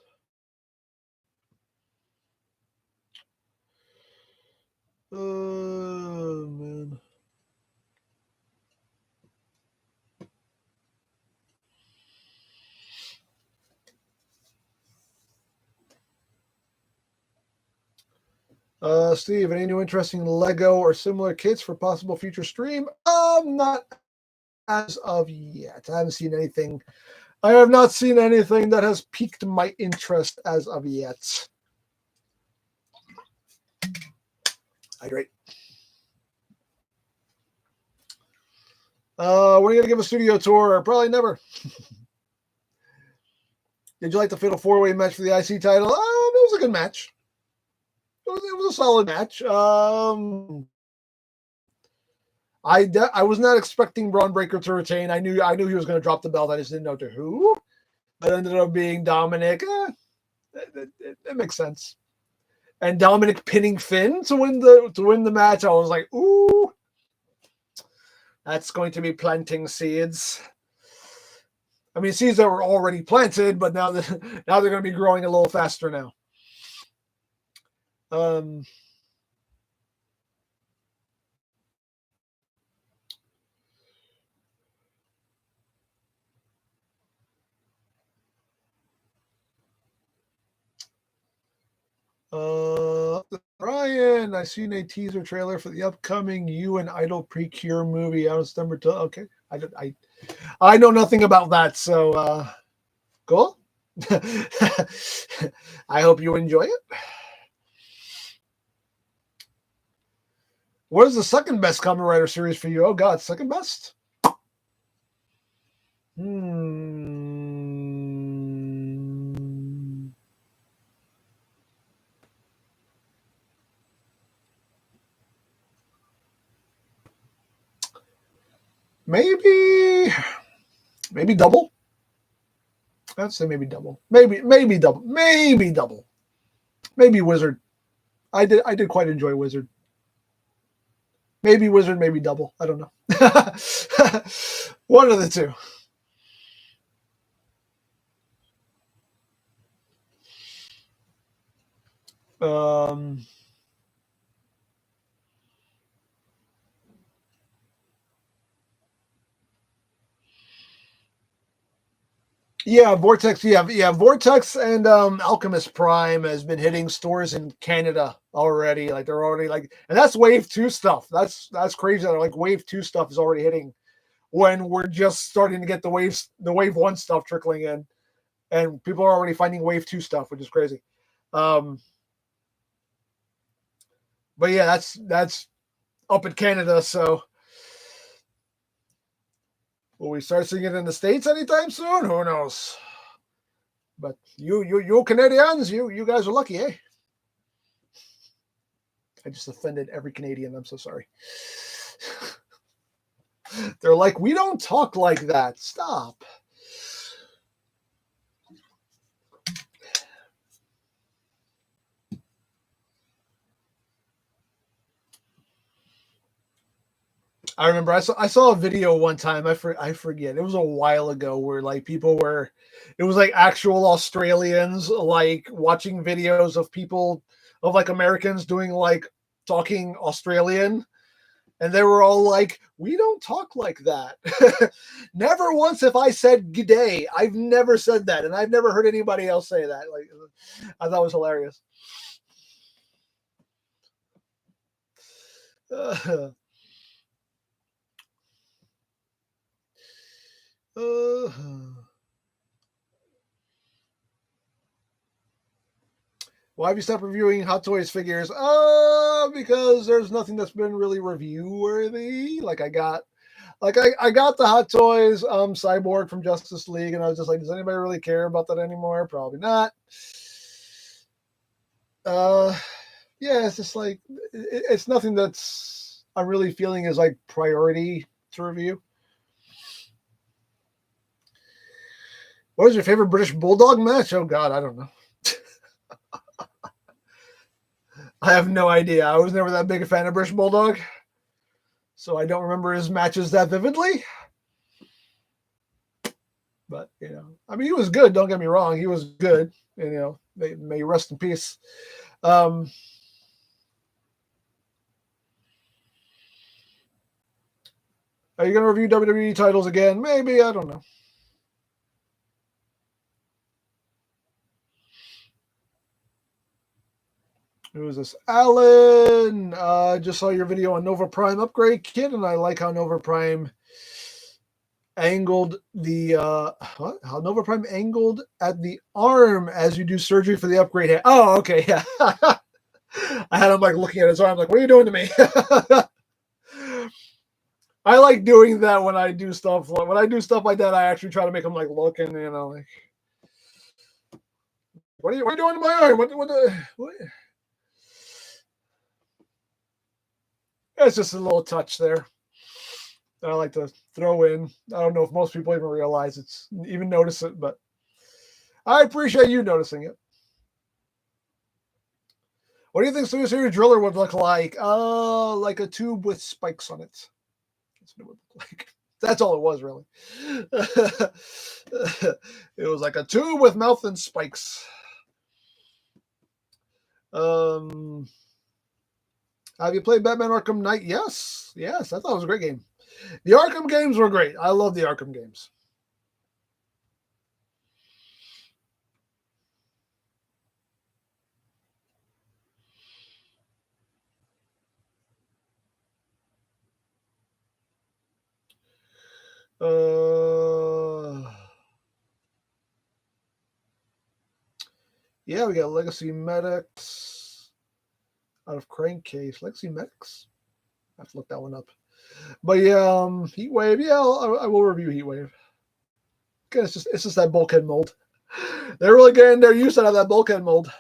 Oh, man. Steve, any new interesting Lego or similar kits for possible future stream? Not as of yet. I haven't seen anything. I have not seen anything that has piqued my interest as of yet. Hydrate. When are you going to give a studio tour? Probably never. Did you like the Fatal 4-Way match for the IC title? It was a good match. It was a solid match. I was not expecting Braun Breaker to retain. I knew he was going to drop the belt. I just didn't know to who. But it ended up being Dominic. It makes sense. And Dominic pinning Finn to win the match. I was like, ooh, that's going to be planting seeds. I mean, seeds that were already planted, but now they're going to be growing a little faster now. Ryan, I seen a teaser trailer for the upcoming You and Idol Precure movie out of September. Okay, I know nothing about that, so cool. I hope you enjoy it. What is the second best Kamen Rider series for you? Oh God, second best? Maybe double. I'd say maybe double. Maybe double. Maybe double. Maybe Wizard. I did quite enjoy Wizard. Maybe Wizard, maybe double. I don't know. One of the two. Yeah, Vortex. Yeah, Vortex and Alchemist Prime has been hitting stores in Canada already. Like they're already like, and that's Wave Two stuff. That's crazy. That like Wave Two stuff is already hitting when we're just starting to get the Wave One stuff trickling in, and people are already finding Wave Two stuff, which is crazy. But yeah, that's up in Canada. So will we start seeing it in the States anytime soon? Who knows? But you Canadians, you guys are lucky, eh? I just offended every Canadian. I'm so sorry. They're like, we don't talk like that. Stop. I remember I saw a video one time. I forget. It was a while ago where like people were, it was like actual Australians like watching videos of people of like Americans doing like talking Australian, and they were all like, "We don't talk like that." Never once have I said "g'day." I've never said that, and I've never heard anybody else say that. Like, I thought it was hilarious. Uh, uh, Why have you stopped reviewing Hot Toys figures? Because there's nothing that's been really review worthy. Like I got the Hot Toys Cyborg from Justice League, and I was just like, does anybody really care about that anymore? Probably not. Uh, yeah, it's just like it's nothing that's I'm really feeling is like priority to review. What was your favorite British Bulldog match? Oh God, I don't know. I have no idea. I was never that big a fan of British Bulldog, so I don't remember his matches that vividly. But I mean, he was good. Don't get me wrong, he was good. And may rest in peace. Um, are you going to review WWE titles again? Maybe. I don't know. Who is this? Alan. Just saw your video on Nova Prime upgrade kit, and I like how Nova Prime angled the how Nova Prime angled at the arm as you do surgery for the upgrade. Oh, okay, yeah. I had him like looking at his arm, like, "What are you doing to me?" I like doing that when I do stuff. When I do stuff like that, I actually try to make him like look and like, what are you doing to my arm? What? It's just a little touch there that I like to throw in. I don't know if most people even realize even notice it, but I appreciate you noticing it. What do you think Studio Series Driller would look like? Like a tube with spikes on it. That's what it would look like. That's all it was, really. It was like a tube with mouth and spikes. Have you played Batman Arkham Knight? Yes. I thought it was a great game. The Arkham games were great. I love the Arkham games. Yeah, we got Legacy Medics out of Crankcase. Legacy Medics? I have to look that one up. But yeah, Heat Wave. Yeah, I will review Heat Wave. Okay, it's just that bulkhead mold. They're really getting their use out of that bulkhead mold.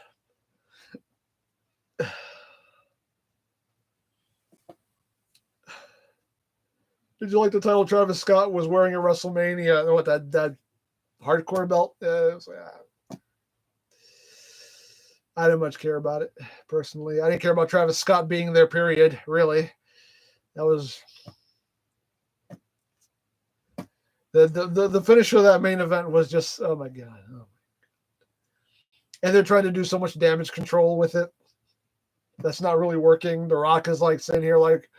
Did you like the title Travis Scott was wearing at WrestleMania? What, that hardcore belt? I didn't much care about it, personally. I didn't care about Travis Scott being there, period, really. That was... The finish of that main event was just, oh my God. And they're trying to do so much damage control with it. That's not really working. The Rock is like sitting here like,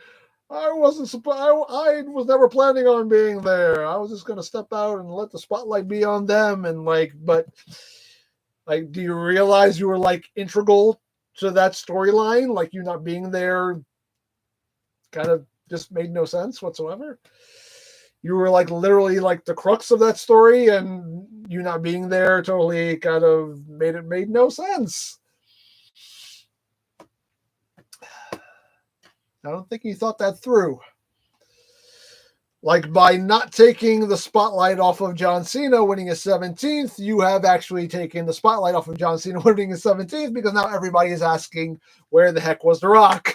I was never planning on being there. I was just going to step out and let the spotlight be on them. And but do you realize you were like integral to that storyline? Like, you not being there kind of just made no sense whatsoever. You were like literally like the crux of that story, and you not being there totally kind of made no sense. I don't think he thought that through. Like, by not taking the spotlight off of John Cena winning his 17th, you have actually taken the spotlight off of John Cena winning his 17th, because now everybody is asking, where the heck was The Rock?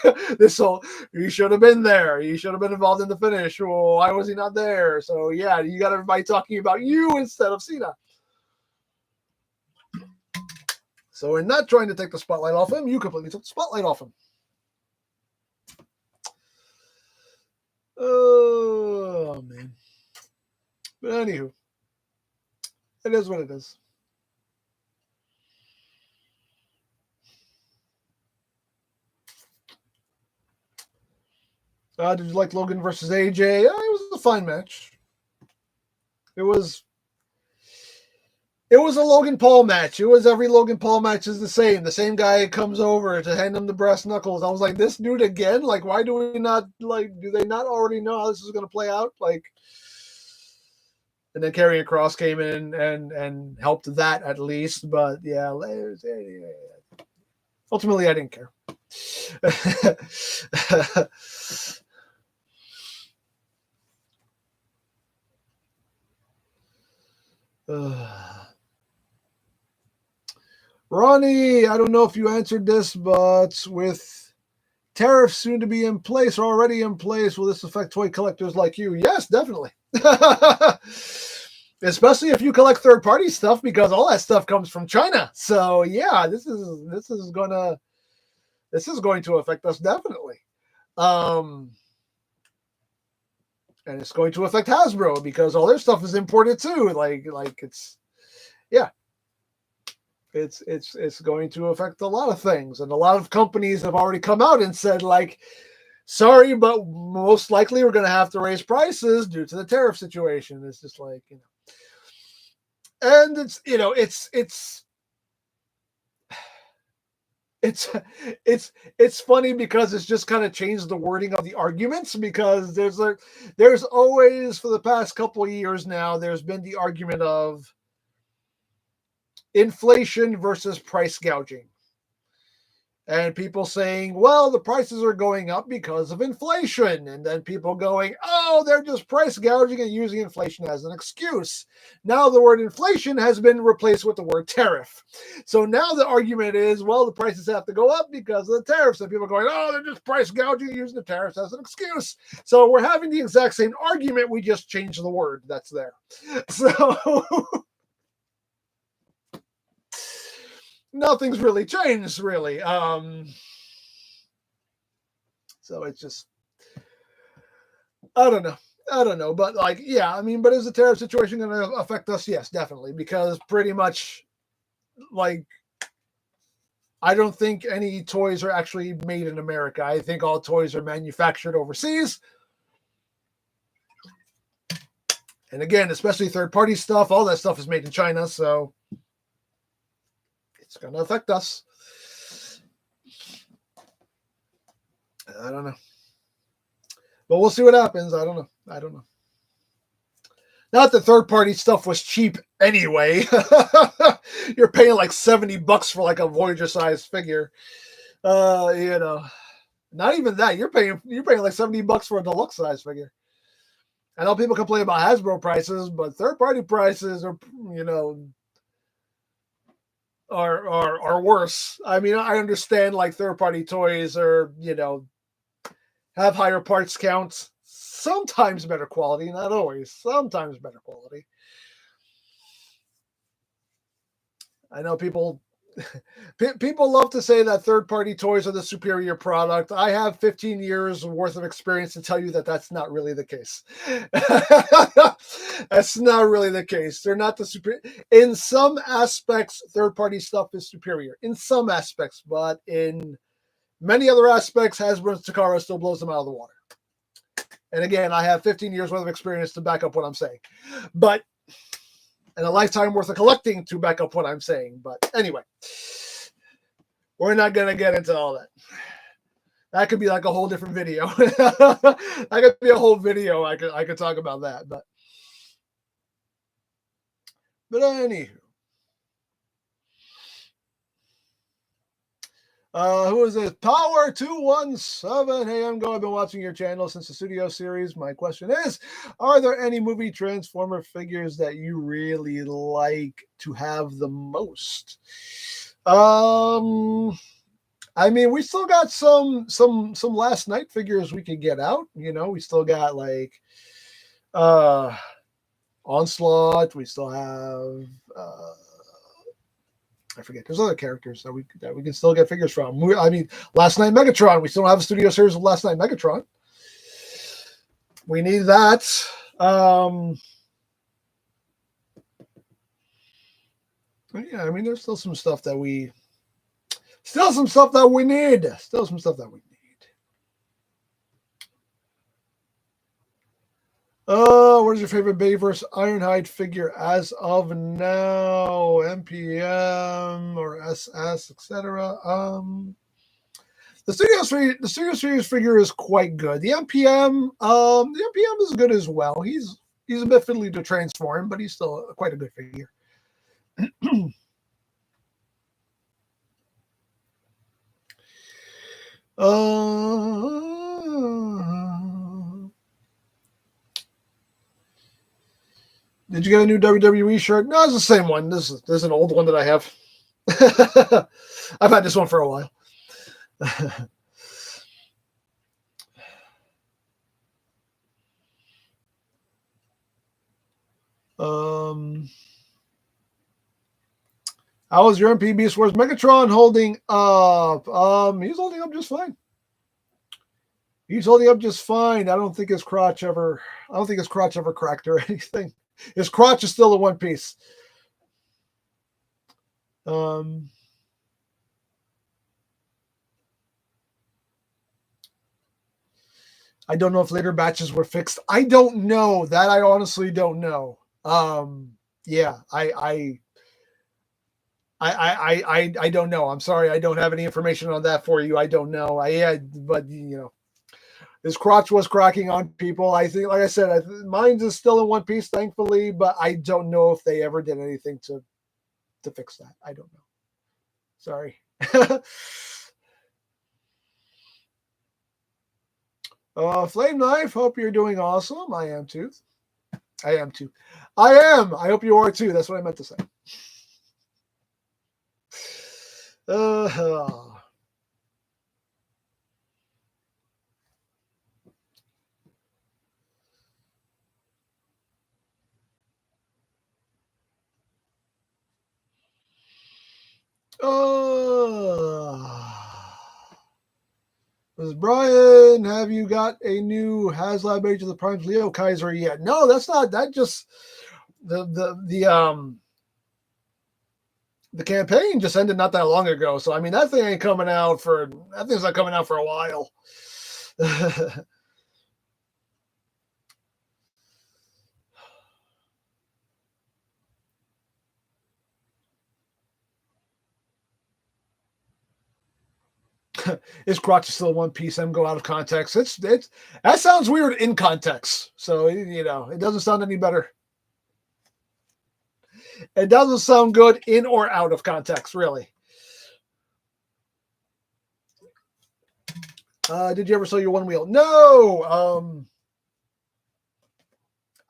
He should have been there. He should have been involved in the finish. Well, why was he not there? So yeah, you got everybody talking about you instead of Cena. So in not trying to take the spotlight off him, you completely took the spotlight off him. Oh, man. But anywho, it is what it is. Did you like Logan versus AJ? It was a fine match. It was a Logan Paul match. It was every Logan Paul match is the same. The same guy comes over to hand him the brass knuckles. I was like, this dude again? Like, why do we not, like, do they not already know how this is going to play out? Like, and then Karrion Kross came in and helped that at least. But yeah, ultimately, I didn't care. Ronnie, I don't know if you answered this, but with tariffs soon to be in place or already in place, will this affect toy collectors like you? Yes, definitely. Especially if you collect third-party stuff, because all that stuff comes from China. So yeah, this is going to affect us definitely. And it's going to affect Hasbro, because all their stuff is imported too. Like it's, yeah. It's going to affect a lot of things, and a lot of companies have already come out and said, like, sorry, but most likely we're going to have to raise prices due to the tariff situation. It's just like, and it's funny because it's just kind of changed the wording of the arguments, because there's always, for the past couple of years now, there's been the argument of inflation versus price gouging. And people saying, well, the prices are going up because of inflation. And then people going, oh, they're just price gouging and using inflation as an excuse. Now the word inflation has been replaced with the word tariff. So now the argument is, well, the prices have to go up because of the tariffs. And people are going, oh, they're just price gouging and using the tariffs as an excuse. So we're having the exact same argument. We just changed the word that's there. So nothing's really changed, really. So it's just, I don't know. But like, yeah, I mean, but is the tariff situation going to affect us? Yes, definitely. Because pretty much, like, I don't think any toys are actually made in America. I think all toys are manufactured overseas. And again, especially third-party stuff, all that stuff is made in China, so it's going to affect us. I don't know. But we'll see what happens. I don't know. Not that third-party stuff was cheap anyway. You're paying like $70 for like a Voyager-sized figure. Not even that. You're paying like $70 for a deluxe size figure. I know people complain about Hasbro prices, but third party prices are, you know, are worse. I mean, I understand like third party toys are, you know, have higher parts counts, sometimes better quality, not always, sometimes better quality. I know people love to say that third-party toys are the superior product. I have 15 years worth of experience to tell you that that's not really the case. That's not really the case. They're not the superior. In some aspects, third-party stuff is superior. In some aspects, but in many other aspects, Hasbro and Takara still blows them out of the water. And again, I have 15 years worth of experience to back up what I'm saying. But and a lifetime worth of collecting to back up what I'm saying. But anyway, we're not going to get into all that. That could be like a whole different video. That could be a whole video. I could talk about that. But anywho. Who is this? Power217. Hey, EmGo. I've been watching your channel since the studio series. My question is, are there any movie Transformer figures that you really like to have the most? I mean, we still got some Last Night figures we could get out. You know, we still got like Onslaught. We still have I forget. There's other characters that we can still get figures from. I mean, Last Night Megatron. We still have a studio series of Last Night Megatron. We need that. Yeah, I mean, there's still some stuff that we need. Still some stuff that we need. What is your favorite Bayverse Ironhide figure as of now? MPM or SS, etc. The Studio Series figure is quite good. The MPM is good as well. He's a bit fiddly to transform, but he's still quite a good figure. Did you get a new WWE shirt? No, it's the same one. This is an old one that I have. I've had this one for a while. How is your MP Beast Wars Megatron holding up? He's holding up just fine. He's holding up just fine. I don't think his crotch ever cracked or anything. His crotch is still in one piece. I don't know if later batches were fixed. I don't know. That I honestly don't know. Yeah, I don't know. I'm sorry. I don't have any information on that for you. I don't know. But you know, his crotch was cracking on people. I think, like I said, mine is still in one piece, thankfully, but I don't know if they ever did anything to fix that. I don't know. Sorry. Flame Knife, hope you're doing awesome. I am too. I am. I hope you are too. That's what I meant to say. Brian, have you got a new HasLab Age of the Primes Leo Kaiser yet? No, that's not. That just the campaign just ended not that long ago. So I mean, that thing ain't coming out for. That thing's not coming out for a while. His crotch is still one piece. EmGo out of context. It's that sounds weird in context. So you know, it doesn't sound any better. It doesn't sound good in or out of context, really. Did you ever sell your one wheel? No.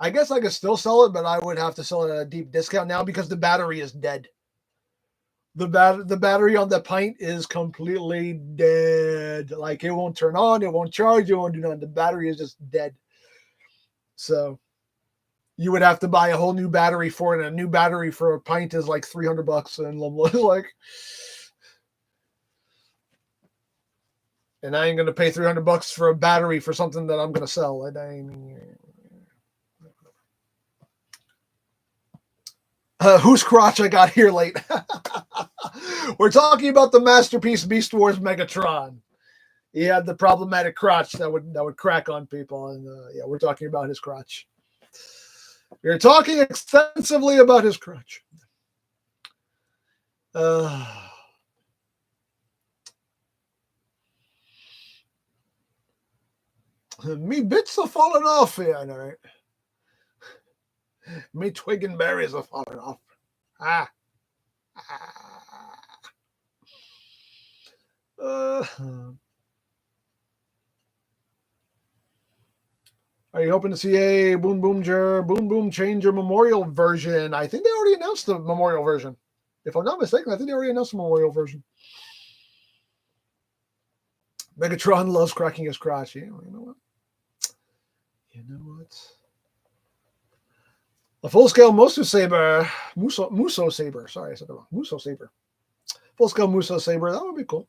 I guess I could still sell it, but I would have to sell it at a deep discount now because the battery is dead. The battery on the pint is completely dead. Like, it won't turn on, it won't charge, it won't do nothing. The battery is just dead. So you would have to buy a whole new battery for it, and a new battery for a pint is like $300, and like, and I ain't gonna pay $300 for a battery for something that I'm gonna sell. Whose crotch I got here late? We're talking about the masterpiece Beast Wars Megatron. He had the problematic crotch that would crack on people, and yeah, we're talking about his crotch. We're talking extensively about his crotch. Me bits are falling off here, all right. Me twig and berries are falling off. Are you hoping to see a Boom Boom Changer Memorial version? I think they already announced the Memorial version. If I'm not mistaken, I think they already announced the Memorial version. Megatron loves cracking his crotch. Yeah, you know what? A full-scale Muso Saber. Muso Saber. Sorry, I said that wrong. Muso Saber. Full-scale Muso Saber. That would be cool.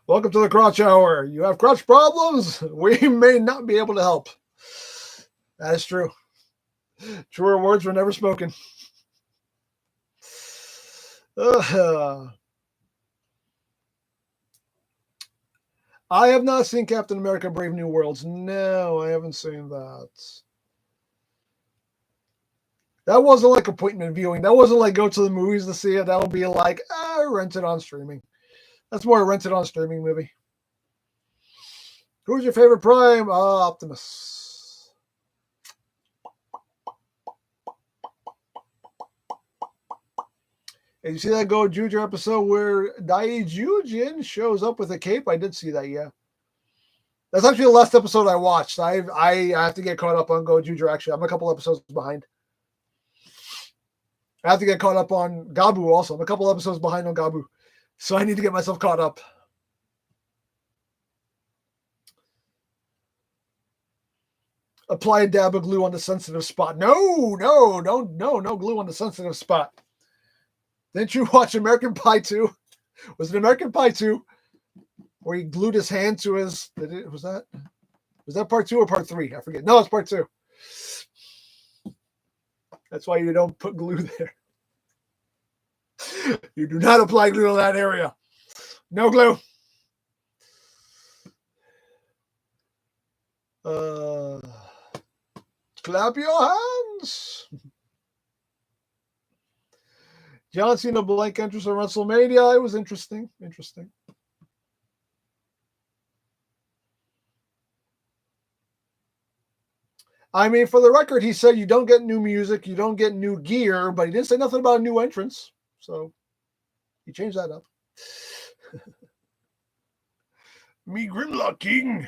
Welcome to the Crotch Hour. You have crotch problems? We may not be able to help. That is true. Truer words were never spoken. I have not seen Captain America Brave New Worlds. No, I haven't seen that. That wasn't like appointment viewing. That wasn't like go to the movies to see it. That would be like, rent it on streaming. That's more a rent it on streaming movie. Who's your favorite Prime? Optimus. And you see that Go Juju episode where Daijujin shows up with a cape? I did see that, yeah. That's actually the last episode I watched. I have to get caught up on Go Juju, actually. I'm a couple episodes behind. I have to get caught up on Gabu also. I'm a couple episodes behind on Gabu. So I need to get myself caught up. Apply a dab of glue on the sensitive spot. No glue on the sensitive spot. Didn't you watch American Pie 2? Was it American Pie 2 where he glued his hand to his... Was that part 2 or part 3? I forget. No, it's part 2. That's why you don't put glue there. You do not apply glue to that area. No glue. Clap your hands. John Cena blank entrance on WrestleMania. It was interesting. I mean, for the record, he said you don't get new music, you don't get new gear, but he didn't say nothing about a new entrance. So he changed that up. Me Grimlock King.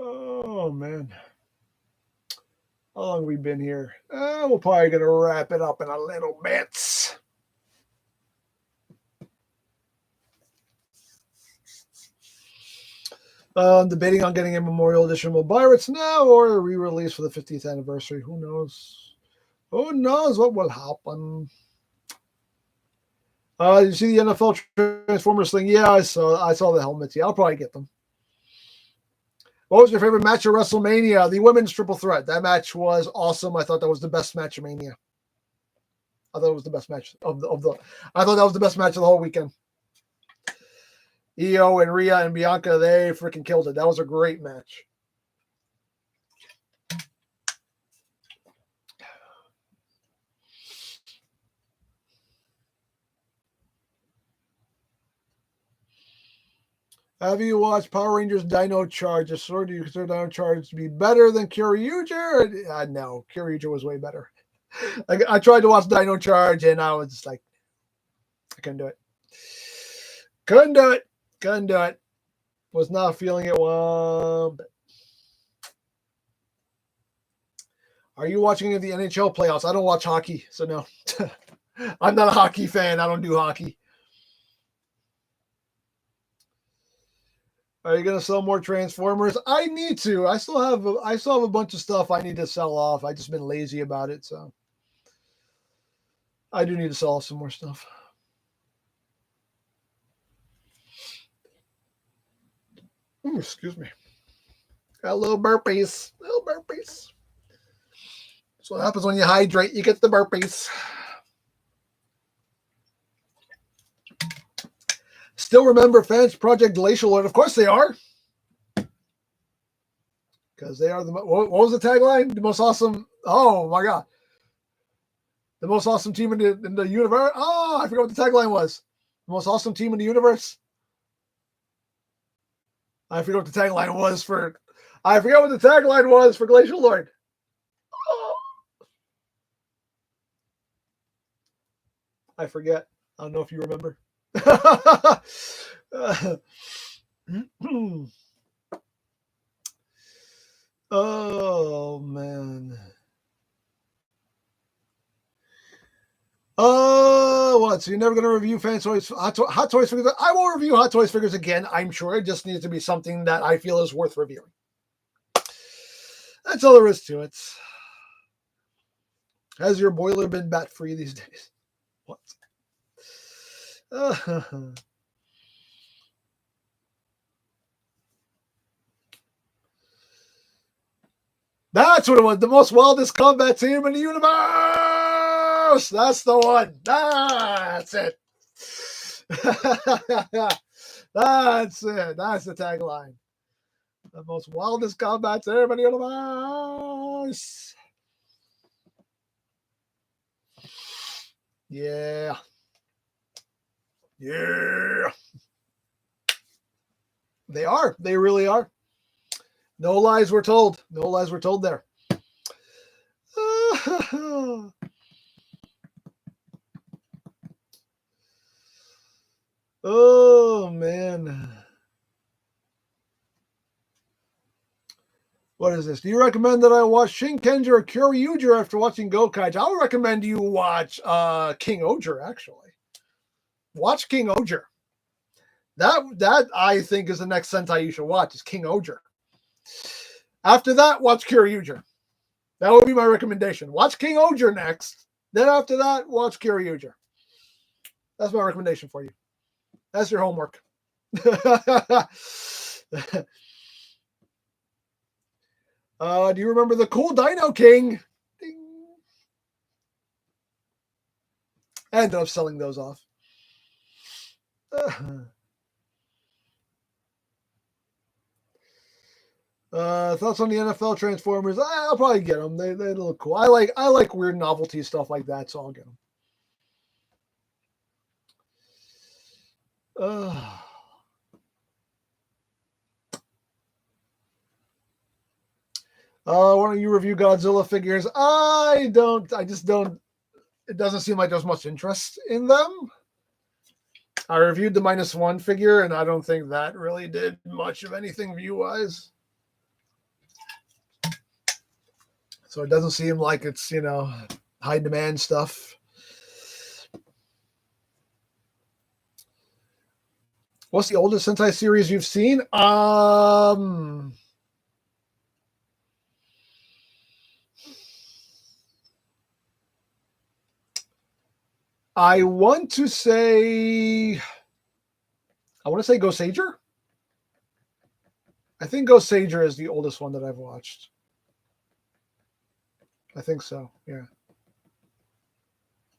Oh, man. How long have we been here? We're probably going to wrap it up in a little bit. Debating on getting a Memorial Edition with Pirates now or a re-release for the 50th anniversary. Who knows? Who knows what will happen? You see the NFL Transformers thing? Yeah, I saw the helmets. Yeah, I'll probably get them. What was your favorite match at WrestleMania? The women's triple threat. That match was awesome. I thought that was the best match of Mania. I thought it was the best match of the. I thought that was the best match of the whole weekend. Io and Rhea and Bianca, they freaking killed it. That was a great match. Have you watched Power Rangers Dino Charge? Or do you consider Dino Charge to be better than Kyoryuger? No, Kyoryuger was way better. I tried to watch Dino Charge and I was just like, I couldn't do it. Couldn't do it. Couldn't do it. Was not feeling it one bit. Are you watching any of the NHL playoffs? I don't watch hockey, so no. I'm not a hockey fan. I don't do hockey. Are you going to sell more Transformers? I need to. I still have a bunch of stuff I need to sell off. I just been lazy about it, so I do need to sell off some more stuff. Ooh, excuse me. Got a little burpees. Little burpees. That's what happens when you hydrate. You get the burpees. Still remember fans Project Glacial Lord? Of course they are. Because they are the... What was the tagline? The most awesome... Oh, my God. The most awesome team in the universe? Oh, I forgot what the tagline was. The most awesome team in the universe? I forgot what the tagline was for... I forgot what the tagline was for Glacial Lord. Oh. I forget. I don't know if you remember. Oh, man. What? So you're never going to review fan toys, hot toys figures? I will review hot toys figures again. I'm sure it just needs to be something that I feel is worth reviewing. That's all there is to it. Has your boiler been bat free these days? What? That's what it was. The most wildest combat team in the universe. That's the one. That's it. That's it. That's the tagline. The most wildest combat team in the universe. Yeah. Yeah. They are. They really are. No lies were told. No lies were told there. Oh, man. What is this? Do you recommend that I watch Shinkenger or Kyoryuger after watching Gokaiger? I would recommend you watch King Oger, actually. Watch King Oger. That I think is the next Sentai you should watch, is King Oger. After that, watch Kyoryuger. That would be my recommendation. Watch King Oger next. Then after that, watch Kyoryuger. That's my recommendation for you. That's your homework. Do you remember the cool Dino King? Ding. I ended up selling those off. Thoughts on the NFL Transformers? I'll probably get them. They look cool. I like weird novelty stuff like that, so I'll get them. Why don't you review Godzilla figures? I just don't. It doesn't seem like there's much interest in them. I reviewed the -1 figure, and I don't think that really did much of anything view-wise. So it doesn't seem like it's, high demand stuff. What's the oldest Sentai series you've seen? I want to say Goseiger. I think Goseiger is the oldest one that I've watched. I think so. Yeah.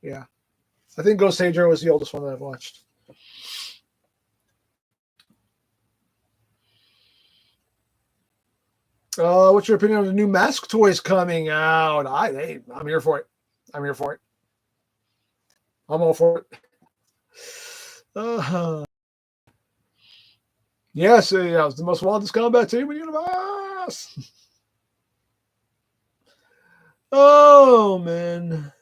Yeah. I think Goseiger was the oldest one that I've watched. What's your opinion on the new mask toys coming out? I'm here for it. I'm here for it. I'm all for it. Yes, yeah, it's the most wildest combat team in the universe. Oh man.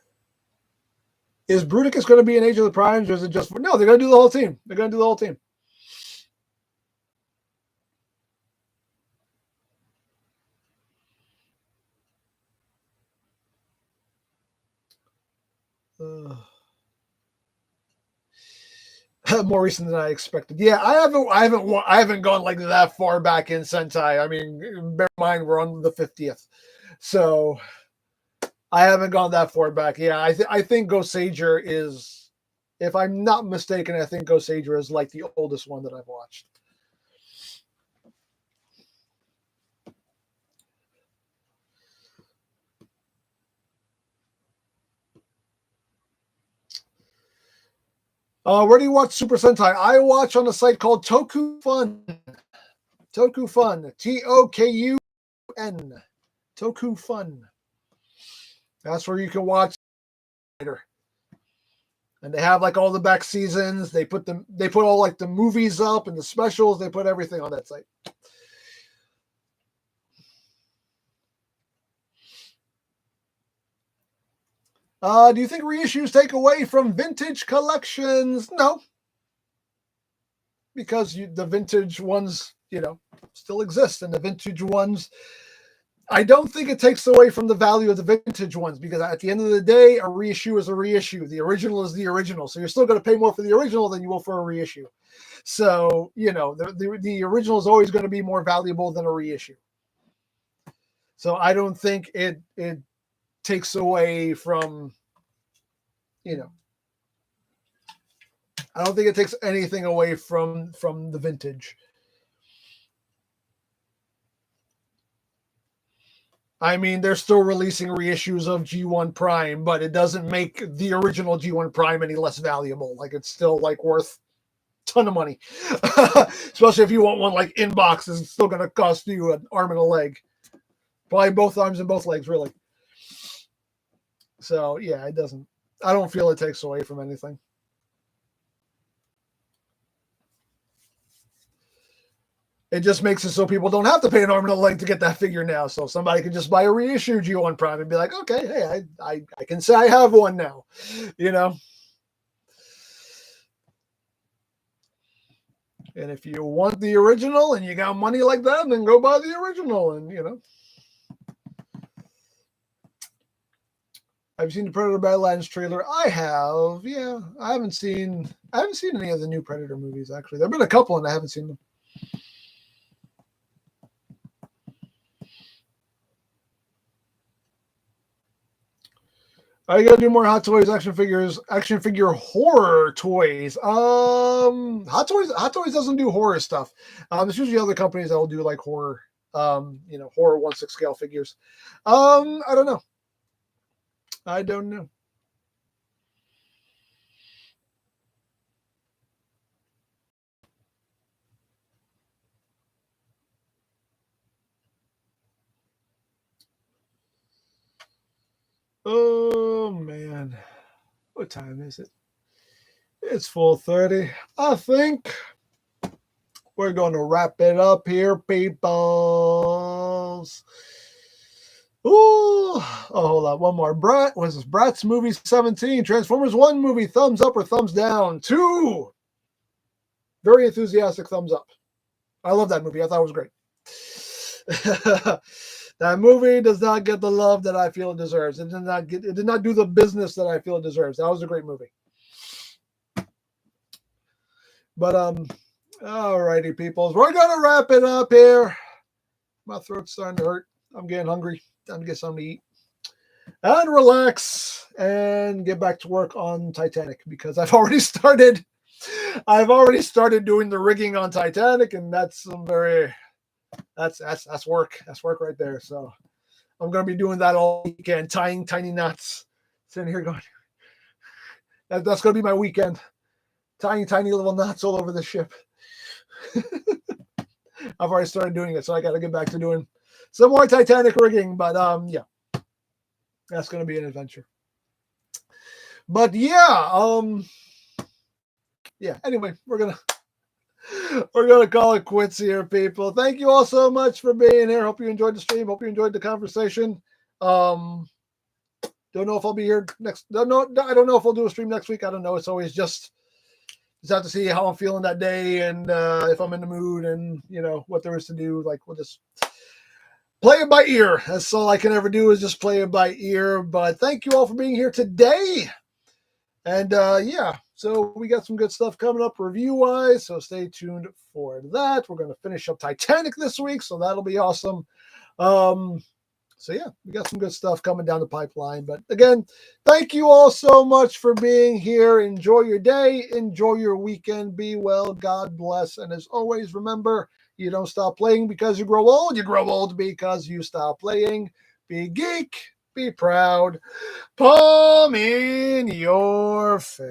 Is Bruticus going to be in Age of the Primes, or is it just for... No, they're going to do the whole team. They're going to do the whole team. More recent than I expected. Yeah, I haven't gone like that far back in Sentai. I mean, bear in mind we're on the 50th, so I haven't gone that far back. Yeah, I think Gosager is, if I'm not mistaken, I think Gosager is like the oldest one that I've watched. Where do you watch Super Sentai? I watch on a site called Toku Fun. Toku Fun. TOKUN. Toku Fun. That's where you can watch. And they have like all the back seasons. They put all like the movies up and the specials. They put everything on that site. Do you think reissues take away from vintage collections? No, because the vintage ones, still exist, and the vintage ones, I don't think it takes away from the value of the vintage ones, because at the end of the day, a reissue is a reissue. The original is the original, so you're still going to pay more for the original than you will for a reissue. So the original is always going to be more valuable than a reissue. So I don't think it takes away from, I don't think it takes anything away from the vintage. I mean, they're still releasing reissues of G1 Prime, but it doesn't make the original G1 Prime any less valuable. Like, it's still like worth a ton of money. Especially if you want one like in box, it's still going to cost you an arm and a leg. Probably both arms and both legs, really. So yeah, it doesn't. I don't feel it takes away from anything. It just makes it so people don't have to pay an arm and a leg to get that figure now. So somebody can just buy a reissue G1 Prime and be like, okay, hey, I can say I have one now, And if you want the original and you got money like that, then go buy the original. And I've seen the Predator Badlands trailer. I have, yeah. I haven't seen any of the new Predator movies, actually. There've been a couple and I haven't seen them. I gotta do more Hot Toys action figure horror toys. Hot Toys doesn't do horror stuff. There's usually other companies that will do like horror, horror 1/6 scale figures. I don't know. Oh man, what time is it? It's 4:30. I think we're going to wrap it up here, peoples. Ooh, hold on. One more. What is this? Bratz movie 17. Transformers 1 movie. Thumbs up or thumbs down? 2. Very enthusiastic thumbs up. I love that movie. I thought it was great. That movie does not get the love that I feel it deserves. It did not do the business that I feel it deserves. That was a great movie. But alrighty, peoples. We're gonna wrap it up here. My throat's starting to hurt. I'm getting hungry. Time to get something to eat. And relax and get back to work on Titanic, because I've already started doing the rigging on Titanic, and that's work. That's work right there. So I'm gonna be doing that all weekend, tying tiny knots. Sitting here going, that's gonna be my weekend. Tying tiny little knots all over the ship. I've already started doing it, so I gotta get back to doing some more Titanic rigging. But yeah. That's gonna be an adventure. But yeah, anyway, we're gonna we're going to call it quits here, people. Thank you all so much for being here. Hope you enjoyed the stream. Hope you enjoyed the conversation. Don't know if I'll be here next. I don't know if I'll do a stream next week. I don't know. It's always just have to see how I'm feeling that day and if I'm in the mood and, what there is to do. Like, we'll just play it by ear. That's all I can ever do is just play it by ear. But thank you all for being here today. And so we got some good stuff coming up review-wise, so stay tuned for that. We're going to finish up Titanic this week, so that'll be awesome. We got some good stuff coming down the pipeline. But again, thank you all so much for being here. Enjoy your day. Enjoy your weekend. Be well. God bless. And as always, remember, you don't stop playing because you grow old. You grow old because you stop playing. Be geek. Be proud. Palm in your face.